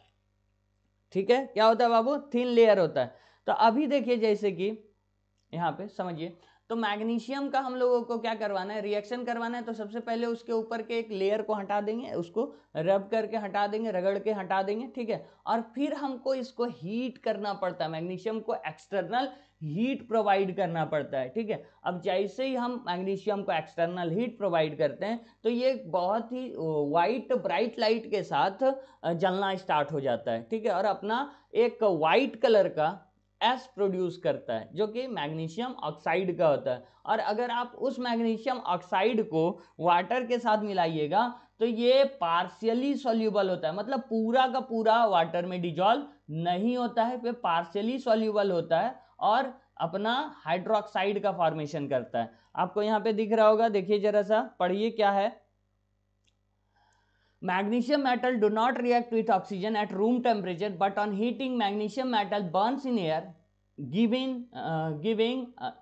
ठीक है, क्या होता है बाबू, थीन लेयर होता है। तो अभी देखिए जैसे कि यहाँ पे समझिए। तो मैग्नीशियम का हम लोगों को क्या करवाना है, रिएक्शन करवाना है, तो सबसे पहले उसके ऊपर के एक लेयर को हटा देंगे, उसको रब करके हटा देंगे, रगड़ के हटा देंगे, ठीक है। और फिर हमको इसको हीट करना पड़ता है, मैग्नीशियम को एक्सटर्नल हीट प्रोवाइड करना पड़ता है, ठीक है। अब जैसे ही हम मैग्नीशियम को एक्सटर्नल हीट प्रोवाइड करते हैं तो ये बहुत ही वाइट ब्राइट लाइट के साथ जलना स्टार्ट हो जाता है, ठीक है, और अपना एक वाइट कलर का एस प्रोड्यूस करता है जो कि मैग्नीशियम ऑक्साइड का होता है। और अगर आप उस मैग्नीशियम ऑक्साइड को वाटर के साथ मिलाइएगा तो ये पार्शियली सॉल्यूबल होता है, मतलब पूरा का पूरा वाटर में डिजॉल्व नहीं होता है, फिर पार्शियली सॉल्यूबल होता है और अपना हाइड्रोक्साइड का फॉर्मेशन करता है। आपको यहाँ पे दिख रहा होगा, देखिए जरा सा पढ़िए क्या है। Magnesium metal do not react with oxygen at room temperature, but on heating magnesium metal burns in air, giving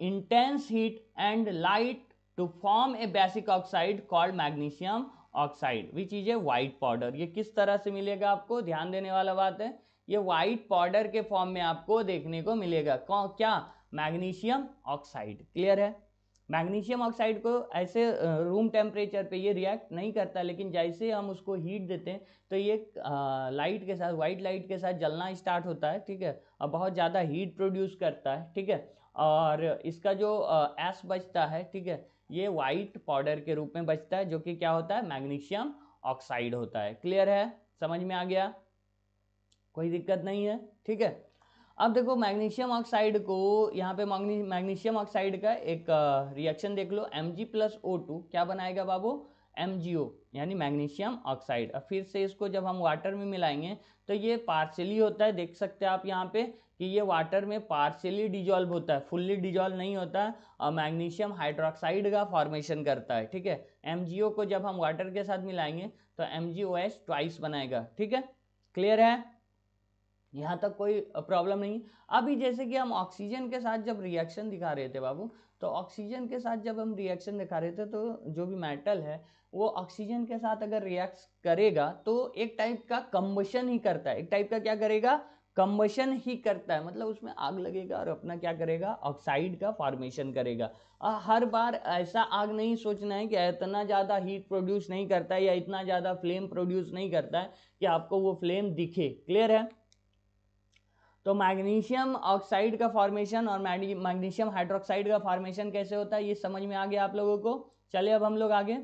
intense heat and light to form a basic oxide called magnesium oxide, which is a white powder। ये किस तरह से मिलेगा आपको, ध्यान देने वाला बात है, ये व्हाइट पाउडर के फॉर्म में आपको देखने को मिलेगा। क्या, मैग्नीशियम ऑक्साइड। क्लियर है। मैग्नीशियम ऑक्साइड को ऐसे रूम टेम्परेचर पे ये रिएक्ट नहीं करता, लेकिन जैसे हम उसको हीट देते हैं तो ये लाइट के साथ, वाइट लाइट के साथ जलना स्टार्ट होता है, ठीक है, और बहुत ज़्यादा हीट प्रोड्यूस करता है, ठीक है। और इसका जो एस बचता है, ठीक है, ये वाइट पाउडर के रूप में बचता है, जो कि क्या होता है, मैग्नीशियम ऑक्साइड होता है। क्लियर है, समझ में आ गया, कोई दिक्कत नहीं है, ठीक है। अब देखो मैग्नीशियम ऑक्साइड को, यहाँ पे मैग्नीशियम ऑक्साइड का एक रिएक्शन देख लो, Mg+O2 क्या बनाएगा बाबू, MgO, यानी मैग्नीशियम ऑक्साइड। अब फिर से इसको जब हम वाटर में मिलाएंगे तो ये पार्शियली होता है, देख सकते हैं आप यहाँ पे कि ये वाटर में पार्शियली डिजॉल्व होता है, फुल्ली डिजॉल्व नहीं होता है, और मैग्नीशियम हाइड्रोक्साइड का फॉर्मेशन करता है, ठीक है। MgO को जब हम वाटर के साथ मिलाएंगे तो MgOH ट्वाइस बनाएगा, ठीक है। क्लियर है, यहाँ तक कोई प्रॉब्लम नहीं। अभी जैसे कि हम ऑक्सीजन के साथ जब रिएक्शन दिखा रहे थे बाबू, तो ऑक्सीजन के साथ जब हम रिएक्शन दिखा रहे थे तो जो भी मेटल है वो ऑक्सीजन के साथ अगर रिएक्ट करेगा तो एक टाइप का कंबशन ही करता है, एक टाइप का क्या करेगा, कंबशन ही करता है, मतलब उसमें आग लगेगा और अपना क्या करेगा, ऑक्साइड का फॉर्मेशन करेगा। हर बार ऐसा आग नहीं सोचना है कि इतना ज़्यादा हीट प्रोड्यूस नहीं करता है या इतना ज़्यादा फ्लेम प्रोड्यूस नहीं करता है कि आपको वो फ्लेम दिखे। क्लियर है। तो मैग्नीशियम ऑक्साइड का फॉर्मेशन और मैग्नीशियम हाइड्रोक्साइड का फॉर्मेशन कैसे होता है ये समझ में आ गया आप लोगों को। चलिए अब हम लोग आगे,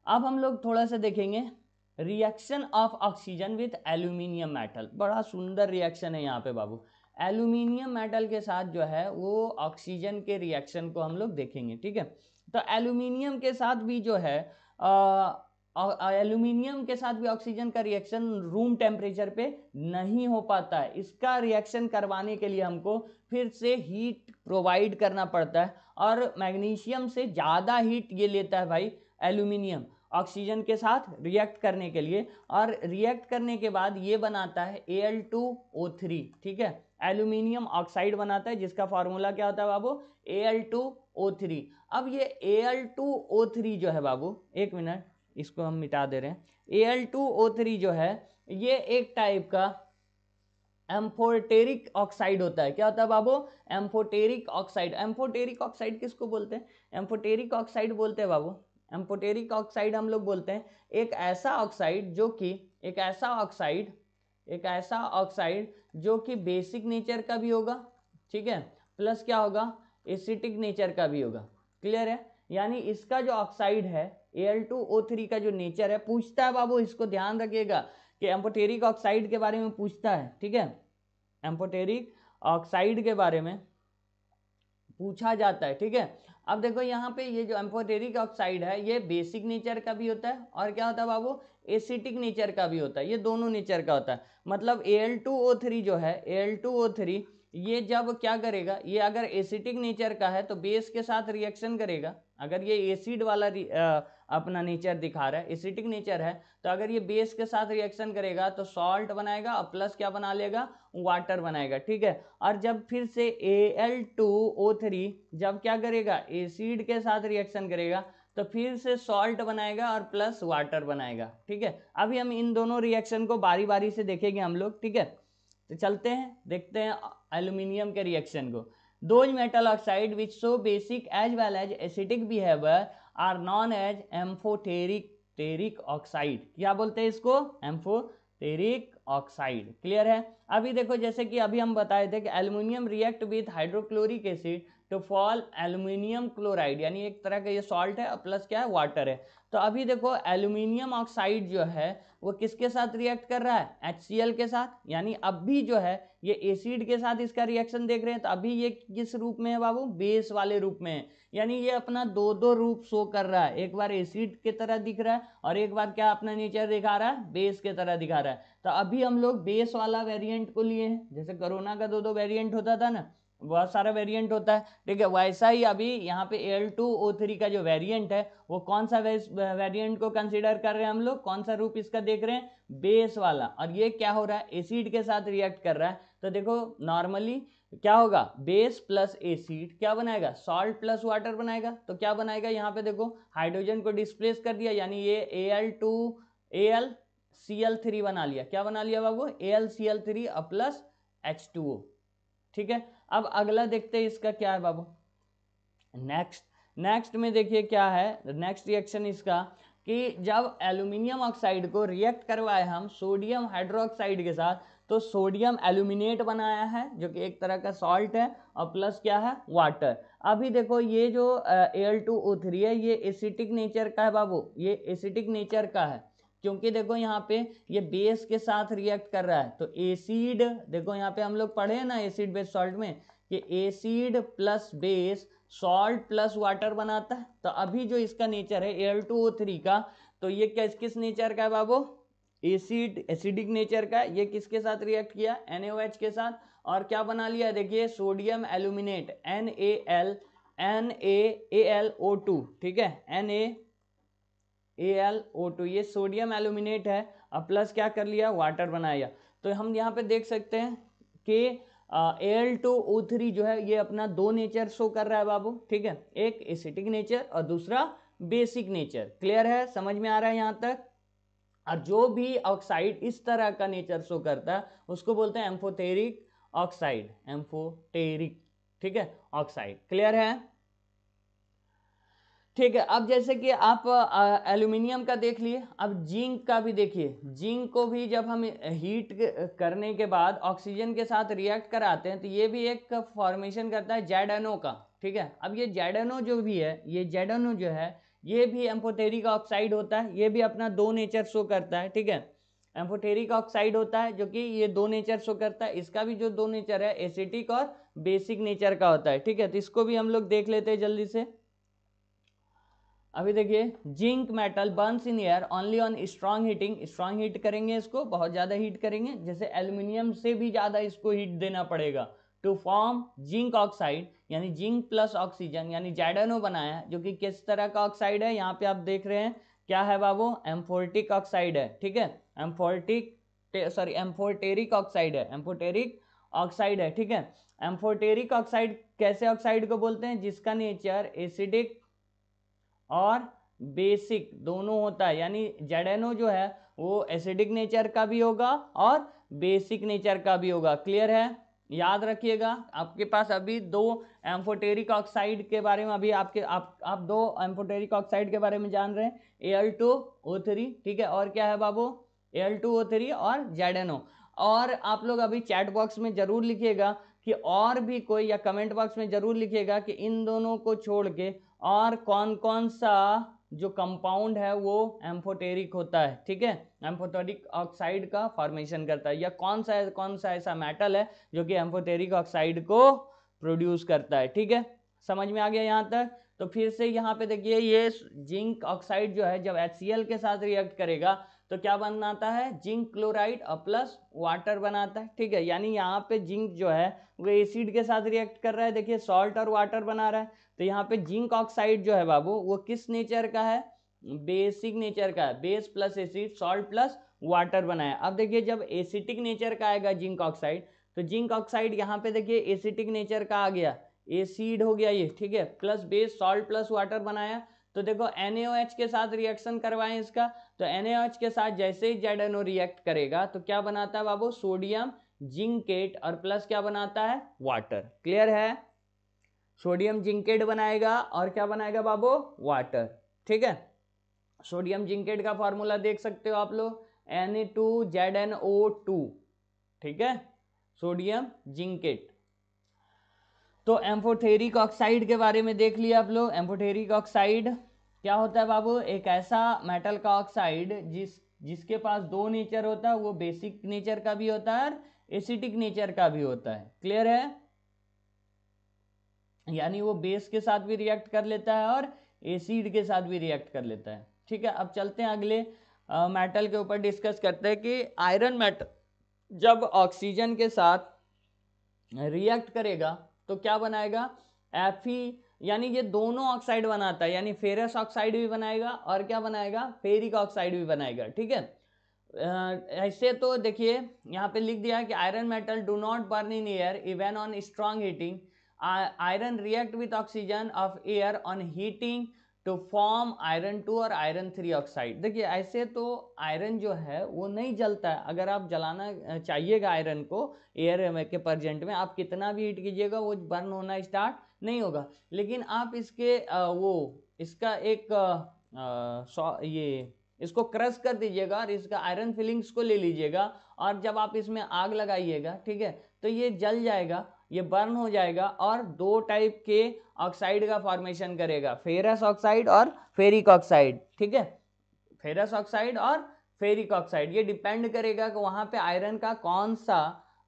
अब हम लोग थोड़ा सा देखेंगे reaction of oxygen with aluminium metal. बड़ा सुंदर रिएक्शन है यहाँ पे बाबू, एल्यूमिनियम मेटल के साथ जो है वो ऑक्सीजन के रिएक्शन को हम लोग देखेंगे, ठीक है। तो एल्यूमिनियम के साथ भी जो है एल्यूमिनियम के साथ भी ऑक्सीजन का रिएक्शन रूम टेम्परेचर पे नहीं हो पाता है। इसका रिएक्शन करवाने के लिए हमको फिर से हीट प्रोवाइड करना पड़ता है, और मैग्नीशियम से ज़्यादा हीट ये लेता है भाई एल्यूमिनियम ऑक्सीजन के साथ रिएक्ट करने के लिए, और रिएक्ट करने के बाद ये बनाता है Al2O3, ठीक है, एल्यूमिनियम ऑक्साइड बनाता है, जिसका फार्मूला क्या होता है बाबू, Al2O3। अब ये Al2O3 जो है बाबू, एक मिनट इसको हम मिटा दे रहे हैं, Al2O3 जो है ये एक टाइप का एम्फोटेरिक ऑक्साइड होता है। क्या होता है बाबू, एम्फोटेरिक ऑक्साइड। एम्फोटेरिक ऑक्साइड किसको बोलते हैं, एम्फोटेरिक ऑक्साइड बोलते हैं बाबू, एम्फोटेरिक ऑक्साइड हम लोग बोलते हैं एक ऐसा ऑक्साइड जो कि एक ऐसा ऑक्साइड जो कि बेसिक नेचर का भी होगा, ठीक है, प्लस क्या होगा, एसिटिक नेचर का भी होगा। क्लियर है, यानी इसका जो ऑक्साइड है Al2O3 का जो नेचर है, पूछता है बाबू, इसको ध्यान रखिएगा कि एम्फोटेरिक ऑक्साइड के बारे में पूछता है, ठीक है, एम्फोटेरिक ऑक्साइड के बारे में पूछा जाता है, ठीक है। अब देखो यहाँ पे ये जो एम्फोटेरिक ऑक्साइड है ये बेसिक नेचर का भी होता है और क्या होता है बाबू, एसिटिक नेचर का भी होता है, ये दोनों नेचर का होता है। मतलब Al2O3 जो है, Al2O3 ये जब क्या करेगा, ये अगर एसिटिक नेचर का है तो बेस के साथ रिएक्शन करेगा। अगर ये एसिड वाला अपना नेचर दिखा रहा है, एसिटिक नेचर है, तो अगर ये बेस के साथ रिएक्शन करेगा तो सॉल्ट बनाएगा और प्लस क्या बना लेगा, वाटर बनाएगा, ठीक है। और जब फिर से Al2O3 जब क्या करेगा, एसिड के साथ रिएक्शन करेगा तो फिर से सॉल्ट बनाएगा और प्लस वाटर बनाएगा, ठीक है। अभी हम इन दोनों रिएक्शन को बारी बारी से देखेंगे हम लोग, ठीक है। तो चलते हैं देखते हैं एल्यूमिनियम के रिएक्शन को। Those metal oxide which show basic as well as acidic behavior are known as amphoteric oxide. क्या बोलते हैं इसको? Amphoteric oxide. क्लियर है? अभी देखो जैसे कि अभी हम बताए थे कि aluminium react with hydrochloric acid to fall aluminium chloride, यानी एक तरह का ये सॉल्ट है प्लस क्या है, वाटर है. तो अभी देखो एल्यूमिनियम ऑक्साइड जो है वो किसके साथ रिएक्ट कर रहा है? HCl के साथ. यानी अब भी जो है ये एसिड के साथ इसका रिएक्शन देख रहे हैं, तो अभी ये किस रूप में है बाबू? बेस वाले रूप में है. यानी ये अपना दो रूप शो कर रहा है, एक बार एसिड की तरह दिख रहा है और एक बार क्या अपना नेचर दिखा रहा है? बेस के तरह दिखा रहा है. तो अभी हम लोग बेस वाला वेरिएंट को लिए हैं. जैसे कोरोना का दो वेरिएंट होता था ना, बहुत सारा वेरिएंट होता है, ठीक है, वैसा ही अभी यहाँ पे Al2O3 का जो वेरिएंट है वो कौन सा वेरिएंट को कंसीडर कर रहे हैं हम लोग? कौन सा रूप इसका देख रहे हैं? बेस वाला. और ये क्या हो रहा है? एसिड के साथ रिएक्ट कर रहा है. तो देखो नॉर्मली क्या होगा? बेस प्लस एसिड क्या बनाएगा? सॉल्ट प्लस वाटर बनाएगा. तो क्या बनाएगा? यहाँ पे देखो हाइड्रोजन को डिस्प्लेस कर दिया, यानी ये AlCl3 बना लिया. क्या बना लिया बाबू? AlCl3 plus H2O. ठीक है. अब अगला देखते हैं इसका क्या है बाबू. नेक्स्ट में देखिए क्या है नेक्स्ट रिएक्शन इसका, कि जब एल्यूमिनियम ऑक्साइड को रिएक्ट करवाए हम सोडियम हाइड्रोक्साइड के साथ, तो सोडियम एल्यूमिनेट बनाया है जो कि एक तरह का सॉल्ट है, और प्लस क्या है? वाटर. अभी देखो ये जो Al2O3 है ये एसिटिक नेचर का है बाबू. ये एसिटिक नेचर का है क्योंकि देखो यहाँ पे ये बेस के साथ रिएक्ट कर रहा है. तो एसिड देखो यहाँ पे हम लोग पढ़े हैं ना एसिड बेस सॉल्ट में कि acid plus base salt plus water बनाता है. तो अभी जो इसका नेचर है Al2O3 का, तो ये किस नेचर का है बाबू? एसिडिक नेचर का. ये किसके साथ रिएक्ट किया? NaOH के साथ. और क्या बना लिया? देखिए सोडियम एल्यूमिनेट NaAlO2, ठीक है, NaAlO2 ये सोडियम एल्यूमिनेट है, और प्लस क्या कर लिया? वाटर बनाया. तो हम यहाँ पे देख सकते हैं कि Al2O3 जो है ये अपना दो नेचर शो कर रहा है बाबू. ठीक है, एक एसिटिक नेचर और दूसरा बेसिक नेचर. क्लियर है? समझ में आ रहा है यहाँ तक? और जो भी ऑक्साइड इस तरह का नेचर शो करता है उसको बोलते हैं एम्फोटेरिक ऑक्साइड. एम्फोटेरिक, ठीक है, ऑक्साइड. क्लियर है? ठीक है. अब जैसे कि आप एल्यूमिनियम का देख लिए, अब जिंक का भी देखिए. जिंक को भी जब हम हीट करने के बाद ऑक्सीजन के साथ रिएक्ट कराते हैं तो ये भी एक फॉर्मेशन करता है ZnO का. ठीक है. अब ये ZnO जो भी है, ये ZnO जो है ये भी एम्फोटेरिक ऑक्साइड होता है. ये भी अपना दो नेचर शो करता है. ठीक है, एम्फोटेरिक ऑक्साइड होता है जो कि ये दो नेचर शो करता है. इसका भी जो दो नेचर है एसिटिक और बेसिक नेचर का होता है. ठीक है, तो इसको भी हम लोग देख लेते हैं जल्दी से. अभी देखिए zinc metal Burns in air only on strong heating. Strong heat करेंगे इसको, बहुत ज़्यादा हीट करेंगे, जैसे एल्यूमिनियम से भी ज़्यादा इसको हीट देना पड़ेगा टू फॉर्म जिंक ऑक्साइड, यानी जिंक प्लस ऑक्सीजन, यानी ZnO बनाया, जो कि किस तरह का ऑक्साइड है? यहाँ पे आप देख रहे हैं क्या है बाबू? एम्फोटिक ऑक्साइड है. ठीक है, एम्फोटेरिक ऑक्साइड है. एम्फोटेरिक ऑक्साइड है. ठीक है, एम्फोटेरिक ऑक्साइड कैसे ऑक्साइड को बोलते हैं? जिसका नेचर एसिडिक और बेसिक दोनों होता है. यानी ZnO जो है वो एसिडिक नेचर का भी होगा और बेसिक नेचर का भी होगा. क्लियर है? याद रखिएगा. आपके पास अभी दो एम्फोटेरिक ऑक्साइड के बारे में अभी आप दो एम्फोटेरिक ऑक्साइड के बारे में जान रहे हैं, Al2O3. ठीक है, और क्या है बाबू? Al2O3 और ZnO. और आप लोग अभी चैट बॉक्स में जरूर लिखिएगा कि और भी कोई, या कमेंट बॉक्स में जरूर लिखिएगा कि इन दोनों को छोड़ के और कौन कौन सा जो कंपाउंड है वो एम्फोटेरिक होता है. ठीक है, एम्फोटेरिक ऑक्साइड का फॉर्मेशन करता है, या कौन सा ऐसा मेटल है जो कि एम्फोटेरिक ऑक्साइड को प्रोड्यूस करता है. ठीक है, समझ में आ गया यहाँ तक? तो फिर से यहाँ पे देखिए ये जिंक ऑक्साइड जो है जब HCl के साथ रिएक्ट करेगा तो क्या बनाता है? जिंक क्लोराइड और प्लस वाटर बनाता है. ठीक है, यानी यहाँ पे जिंक जो है वो एसिड के साथ रिएक्ट कर रहा है. देखिए सॉल्ट और वाटर बना रहा है. तो यहाँ पे जिंक ऑक्साइड जो है बाबू वो किस नेचर का है? बेसिक नेचर का है. Base plus acid, salt plus water बनाया. अब देखिए जब एसिटिक नेचर का आएगा जिंक ऑक्साइड, तो जिंक ऑक्साइड यहाँ पे देखिए एसिटिक नेचर का आ गया, एसिड हो गया ये. ठीक है, plus base salt plus water बनाया. तो देखो NaOH के साथ रिएक्शन करवाएं इसका, तो NaOH के साथ जैसे ही ZnO रिएक्ट करेगा तो क्या बनाता है बाबू? सोडियम जिंकेट और प्लस क्या बनाता है? वाटर. क्लियर है? सोडियम जिंकेट बनाएगा और क्या बनाएगा बाबू, वाटर। ठीक है, सोडियम जिंकेट का फॉर्मूला देख सकते हो आप लोग, Na2ZnO2। ठीक है, सोडियम जिंकेट। तो एम्फोथेरिक ऑक्साइड के बारे में देख लिया आप लोग। एम्फोथेरिक ऑक्साइड क्या होता है बाबू, एक ऐसा मेटल का ऑक्साइड जिसके पास दो नेचर होता है, वो बेसिक नेचर का भी होता है और एसिटिक नेचर का भी होता है। क्लियर है, यानी वो बेस के साथ भी रिएक्ट कर लेता है और एसिड के साथ भी रिएक्ट कर लेता है। ठीक है, अब चलते हैं अगले मेटल के ऊपर डिस्कस करते हैं कि आयरन मेटल जब ऑक्सीजन के साथ रिएक्ट करेगा तो क्या बनाएगा, Fe, यानी ये दोनों ऑक्साइड बनाता है, यानी फेरस ऑक्साइड भी बनाएगा और क्या बनाएगा, फेरिक ऑक्साइड भी बनाएगा। ठीक है, ऐसे तो देखिए यहाँ पे लिख दिया है कि iron metal do not burn in air even on strong heating, iron react with oxygen of air on heating to form iron 2 और आयरन 3 ऑक्साइड। देखिए ऐसे तो आयरन जो है वो नहीं जलता है, अगर आप जलाना चाहिएगा आयरन को एयर के प्रेजेंट में, आप कितना भी हीट कीजिएगा वो बर्न होना स्टार्ट नहीं होगा। लेकिन आप इसके इसका एक ये इसको क्रश कर दीजिएगा और इसका आयरन फिलिंग्स को ले लीजिएगा और जब आप इसमें आग लगाइएगा, ठीक है, तो ये जल जाएगा, ये बर्न हो जाएगा और दो टाइप के ऑक्साइड का फॉर्मेशन करेगा, फेरस ऑक्साइड और फेरिक ऑक्साइड। ठीक है, फेरस ऑक्साइड और फेरिक ऑक्साइड, ये डिपेंड करेगा कि वहां पे आयरन का कौन सा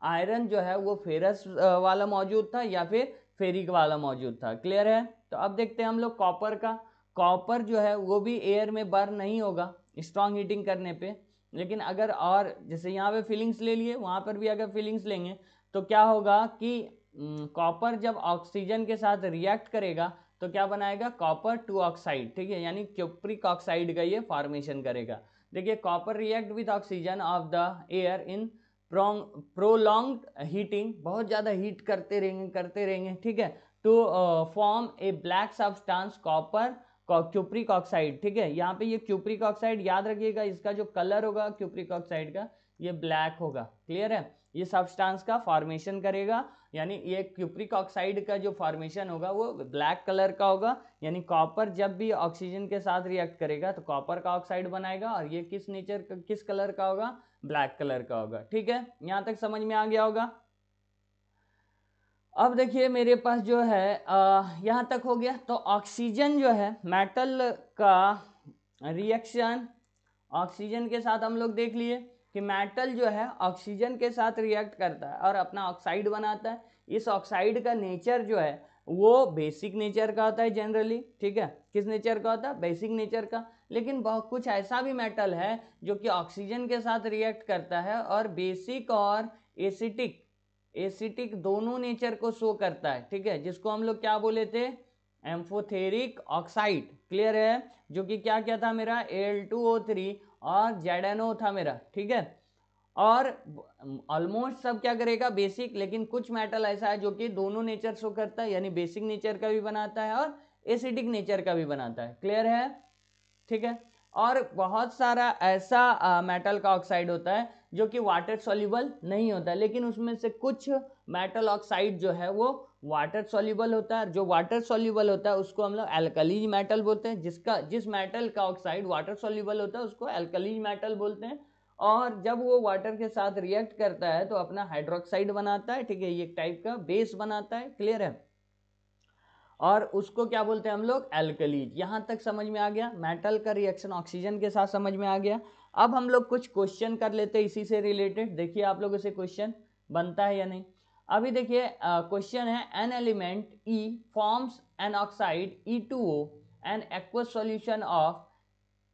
आयरन जो है वो फेरस वाला मौजूद था या फिर फेरिक वाला मौजूद था। क्लियर है, तो अब देखते हैं हम लोग कॉपर का। कॉपर जो है वो भी एयर में बर्न नहीं होगा स्ट्रॉन्ग हीटिंग करने पे, लेकिन अगर और जैसे यहाँ पे फीलिंग्स ले लिए, वहां पर भी अगर फीलिंग्स लेंगे तो क्या होगा कि कॉपर जब ऑक्सीजन के साथ रिएक्ट करेगा तो क्या बनाएगा, कॉपर 2 ऑक्साइड। ठीक है, यानी क्यूप्रिक ऑक्साइड का ये फॉर्मेशन करेगा। देखिए copper react with oxygen of the air in prolonged heating, बहुत ज़्यादा हीट करते रहेंगे। ठीक है, to form a black substance copper cupric oxide. ठीक है, यहाँ पे ये क्यूप्रिक ऑक्साइड याद रखिएगा, इसका जो कलर होगा क्यूप्रिक ऑक्साइड का ये ब्लैक होगा। क्लियर है, ये सब्सटेंस का फॉर्मेशन करेगा, यानी ये क्यूप्रिक ऑक्साइड का जो फॉर्मेशन होगा वो ब्लैक कलर का होगा। यानी कॉपर जब भी ऑक्सीजन के साथ रिएक्ट करेगा तो कॉपर का ऑक्साइड बनाएगा और ये किस कलर का होगा, ब्लैक कलर का होगा। ठीक है, यहां तक समझ में आ गया होगा। अब देखिए मेरे पास जो है यहाँ तक हो गया। तो ऑक्सीजन जो है मेटल का रिएक्शन ऑक्सीजन के साथ हम लोग देख लिए कि मेटल जो है ऑक्सीजन के साथ रिएक्ट करता है और अपना ऑक्साइड बनाता है। इस ऑक्साइड का नेचर जो है वो बेसिक नेचर का होता है जनरली। ठीक है, किस नेचर का होता है, बेसिक नेचर का। लेकिन बहुत कुछ ऐसा भी मेटल है जो कि ऑक्सीजन के साथ रिएक्ट करता है और बेसिक और एसिटिक दोनों नेचर को शो करता है। ठीक है, जिसको हम लोग क्या बोले थे, एम्फोथेरिक ऑक्साइड। क्लियर है, जो कि क्या क्या था मेरा, Al2O3 और ZnO था मेरा। ठीक है, और ऑलमोस्ट सब क्या करेगा, बेसिक, लेकिन कुछ मेटल ऐसा है जो कि दोनों नेचर शो करता है, यानी बेसिक नेचर का भी बनाता है और एसिडिक नेचर का भी बनाता है। क्लियर है, ठीक है। और बहुत सारा ऐसा मेटल का ऑक्साइड होता है जो कि वाटर सॉल्युबल नहीं होता है, लेकिन उसमें से कुछ मेटल ऑक्साइड जो है वो वाटर सॉल्युबल होता है। जो वाटर सॉल्युबल होता है उसको हम लोग एल्कलीज मेटल बोलते हैं। जिस मेटल का ऑक्साइड वाटर सॉल्युबल होता है उसको एल्कलीज मेटल बोलते हैं। और जब वो वाटर के साथ रिएक्ट करता है तो अपना हाइड्रोक्साइड बनाता है। ठीक है, ये एक टाइप का बेस बनाता है। क्लियर है, और उसको क्या बोलते हैं हम लोग, एल्कलीज। यहां तक समझ में आ गया, मेटल का रिएक्शन ऑक्सीजन के साथ समझ में आ गया। अब हम लोग कुछ क्वेश्चन कर लेते हैं इसी से रिलेटेड। देखिए आप लोगों से क्वेश्चन बनता है या नहीं। अभी देखिए क्वेश्चन है, an element E forms an oxide E2O an aqueous solution of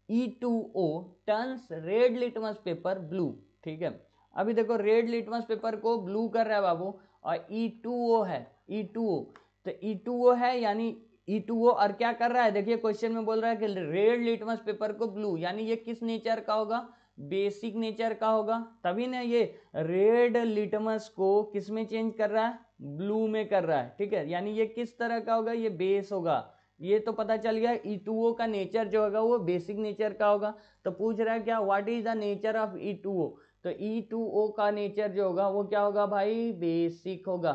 E2O turns red litmus paper blue. ठीक है, अभी देखो रेड लिटमस पेपर को ब्लू कर रहा है बाबू, और E2O है, E2O, तो E2O है यानी E2O और क्या कर रहा है, देखिए क्वेश्चन में बोल रहा है कि रेड लिटमस पेपर को ब्लू, यानी ये किस नेचर का होगा, बेसिक नेचर का होगा। तभी ना ये रेड लिटमस को किस में चेंज कर रहा है, ब्लू में कर रहा है। ठीक है, यानी ये किस तरह का होगा, ये बेस होगा। ये तो पता चल गया, E2O का नेचर जो होगा वो बेसिक नेचर का होगा। तो पूछ रहा है क्या, what is the nature of E2O, तो E2O का नेचर जो होगा वो क्या होगा भाई, बेसिक होगा।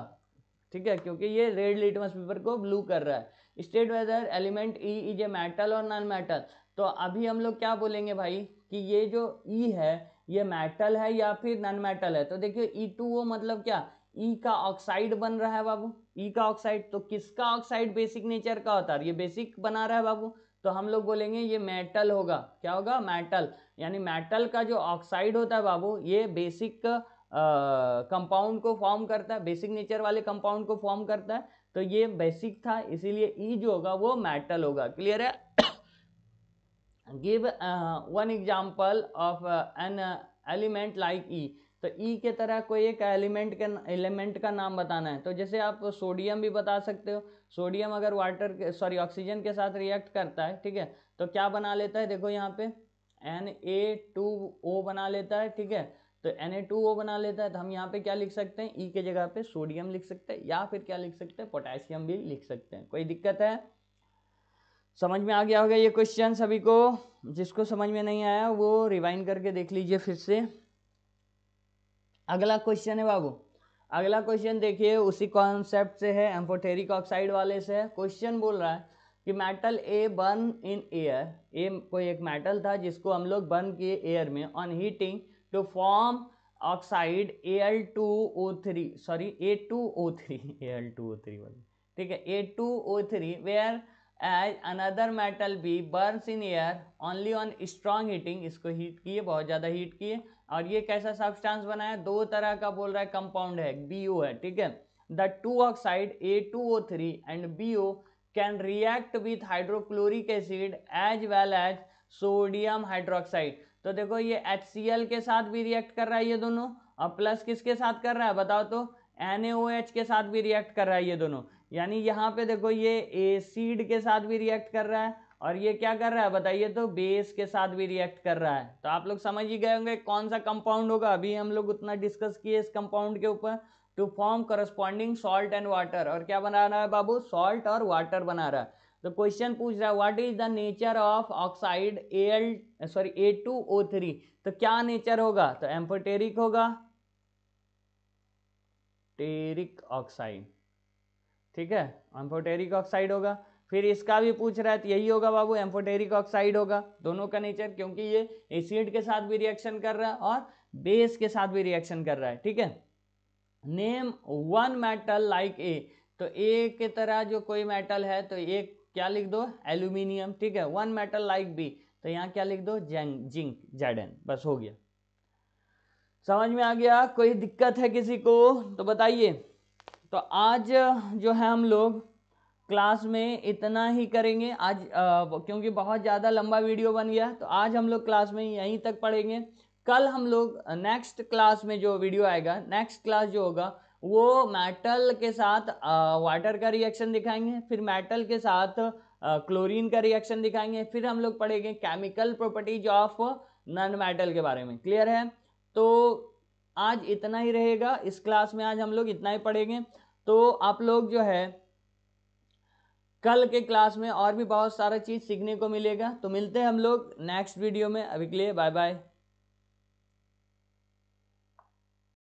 ठीक है, क्योंकि ये रेड लिटमस पेपर को ब्लू कर रहा है। State whether element E is a metal और नॉन मेटल। तो अभी हम लोग क्या बोलेंगे भाई कि ये जो ई है ये मेटल है या फिर नॉन मेटल है। तो देखिए E2O मतलब क्या, ई का ऑक्साइड बन रहा है बाबू, ई का ऑक्साइड। तो किसका ऑक्साइड बेसिक नेचर का होता है, ये बेसिक बना रहा है बाबू, तो हम लोग बोलेंगे ये मेटल होगा। क्या होगा, मेटल। यानी मेटल का जो ऑक्साइड होता है बाबू ये बेसिक कंपाउंड को फॉर्म करता है, बेसिक नेचर वाले कंपाउंड को फॉर्म करता है। तो ये बेसिक था, इसीलिए ई जो होगा वो मेटल होगा। क्लियर है। Give one example of an element like E. तो ई के तरह कोई एक एलिमेंट का नाम बताना है। तो जैसे आप सोडियम भी बता सकते हो। सोडियम अगर ऑक्सीजन के साथ रिएक्ट करता है, ठीक है, तो क्या बना लेता है, देखो यहाँ पे Na2O बना लेता है। ठीक है, तो Na2O बना लेता है, तो हम यहाँ पे क्या लिख सकते हैं, ई के जगह पे सोडियम लिख सकते हैं, या फिर क्या लिख सकते हैं, पोटेशियम भी लिख सकते हैं। कोई दिक्कत है? समझ में आ गया होगा ये क्वेश्चन सभी को। जिसको समझ में नहीं आया वो रिवाइंड करके देख लीजिए फिर से। अगला क्वेश्चन है बाबू, अगला क्वेश्चन देखिए उसी कॉन्सेप्ट से है, एम्फोटेरिक ऑक्साइड वाले से है। क्वेश्चन बोल रहा है कि metal a burn in air. A कोई एक मेटल था जिसको हम लोग बर्न किए एयर में on heating to form oxide Al2O3 A2O3 Al2O3 वाली, ठीक है, A2O3 whereas another metal b burns in air only on strong heating. इसको हीट किए, बहुत ज़्यादा हीट किए, और ये कैसा सब्सटेंस बनाया, दो तरह का बोल रहा है कंपाउंड है, BO है। ठीक है, the two oxide A2O3 and BO can react with hydrochloric acid as well as sodium hydroxide. तो देखो ये HCl के साथ भी रिएक्ट कर रहा है ये दोनों, और प्लस किसके साथ कर रहा है बताओ तो, NaOH के साथ भी रिएक्ट कर रहा है ये दोनों। यानी यहाँ पे देखो ये एसिड के साथ भी रिएक्ट कर रहा है, और ये क्या कर रहा है बताइए तो, बेस के साथ भी रिएक्ट कर रहा है। तो आप लोग समझ ही गए होंगे कौन सा कंपाउंड होगा। अभी हम लोग उतना डिस्कस किए इस कंपाउंड के ऊपर। To form corresponding salt and water, और क्या बना रहा है बाबू, सॉल्ट और वाटर बना रहा है। तो क्वेश्चन पूछ रहा है what is the nature of oxide A2O3। तो क्या नेचर होगा, तो एम्फोटेरिक होगा, टेरिक ऑक्साइड। ठीक है, एम्फोटेरिक ऑक्साइड होगा। फिर इसका भी पूछ रहा है तो यही होगा बाबू, एम्फोटेरिक ऑक्साइड होगा दोनों का नेचर, क्योंकि ये एसिड के साथ भी रिएक्शन कर रहा है और बेस के साथ भी रिएक्शन कर रहा है। ठीक है, name one metal like a. तो ए के तरह जो कोई मेटल है तो एक क्या लिख दो, एल्यूमिनियम। ठीक है, वन मेटल लाइक बी, तो यहाँ क्या लिख दो, जिंक Zn। बस हो गया, समझ में आ गया? कोई दिक्कत है किसी को तो बताइए। तो आज जो है हम लोग क्लास में इतना ही करेंगे आज, क्योंकि बहुत ज़्यादा लंबा वीडियो बन गया, तो आज हम लोग क्लास में यहीं तक पढ़ेंगे। कल हम लोग नेक्स्ट क्लास में जो वीडियो आएगा, नेक्स्ट क्लास जो होगा वो मेटल के साथ वाटर का रिएक्शन दिखाएंगे, फिर मेटल के साथ क्लोरीन का रिएक्शन दिखाएंगे, फिर हम लोग पढ़ेंगे chemical properties of non metal के बारे में। क्लियर है? तो आज इतना ही रहेगा इस क्लास में, आज हम लोग इतना ही पढ़ेंगे। तो आप लोग जो है कल के क्लास में और भी बहुत सारा चीज़ सीखने को मिलेगा। तो मिलते हैं हम लोग नेक्स्ट वीडियो में, अभी के लिए बाय बाय।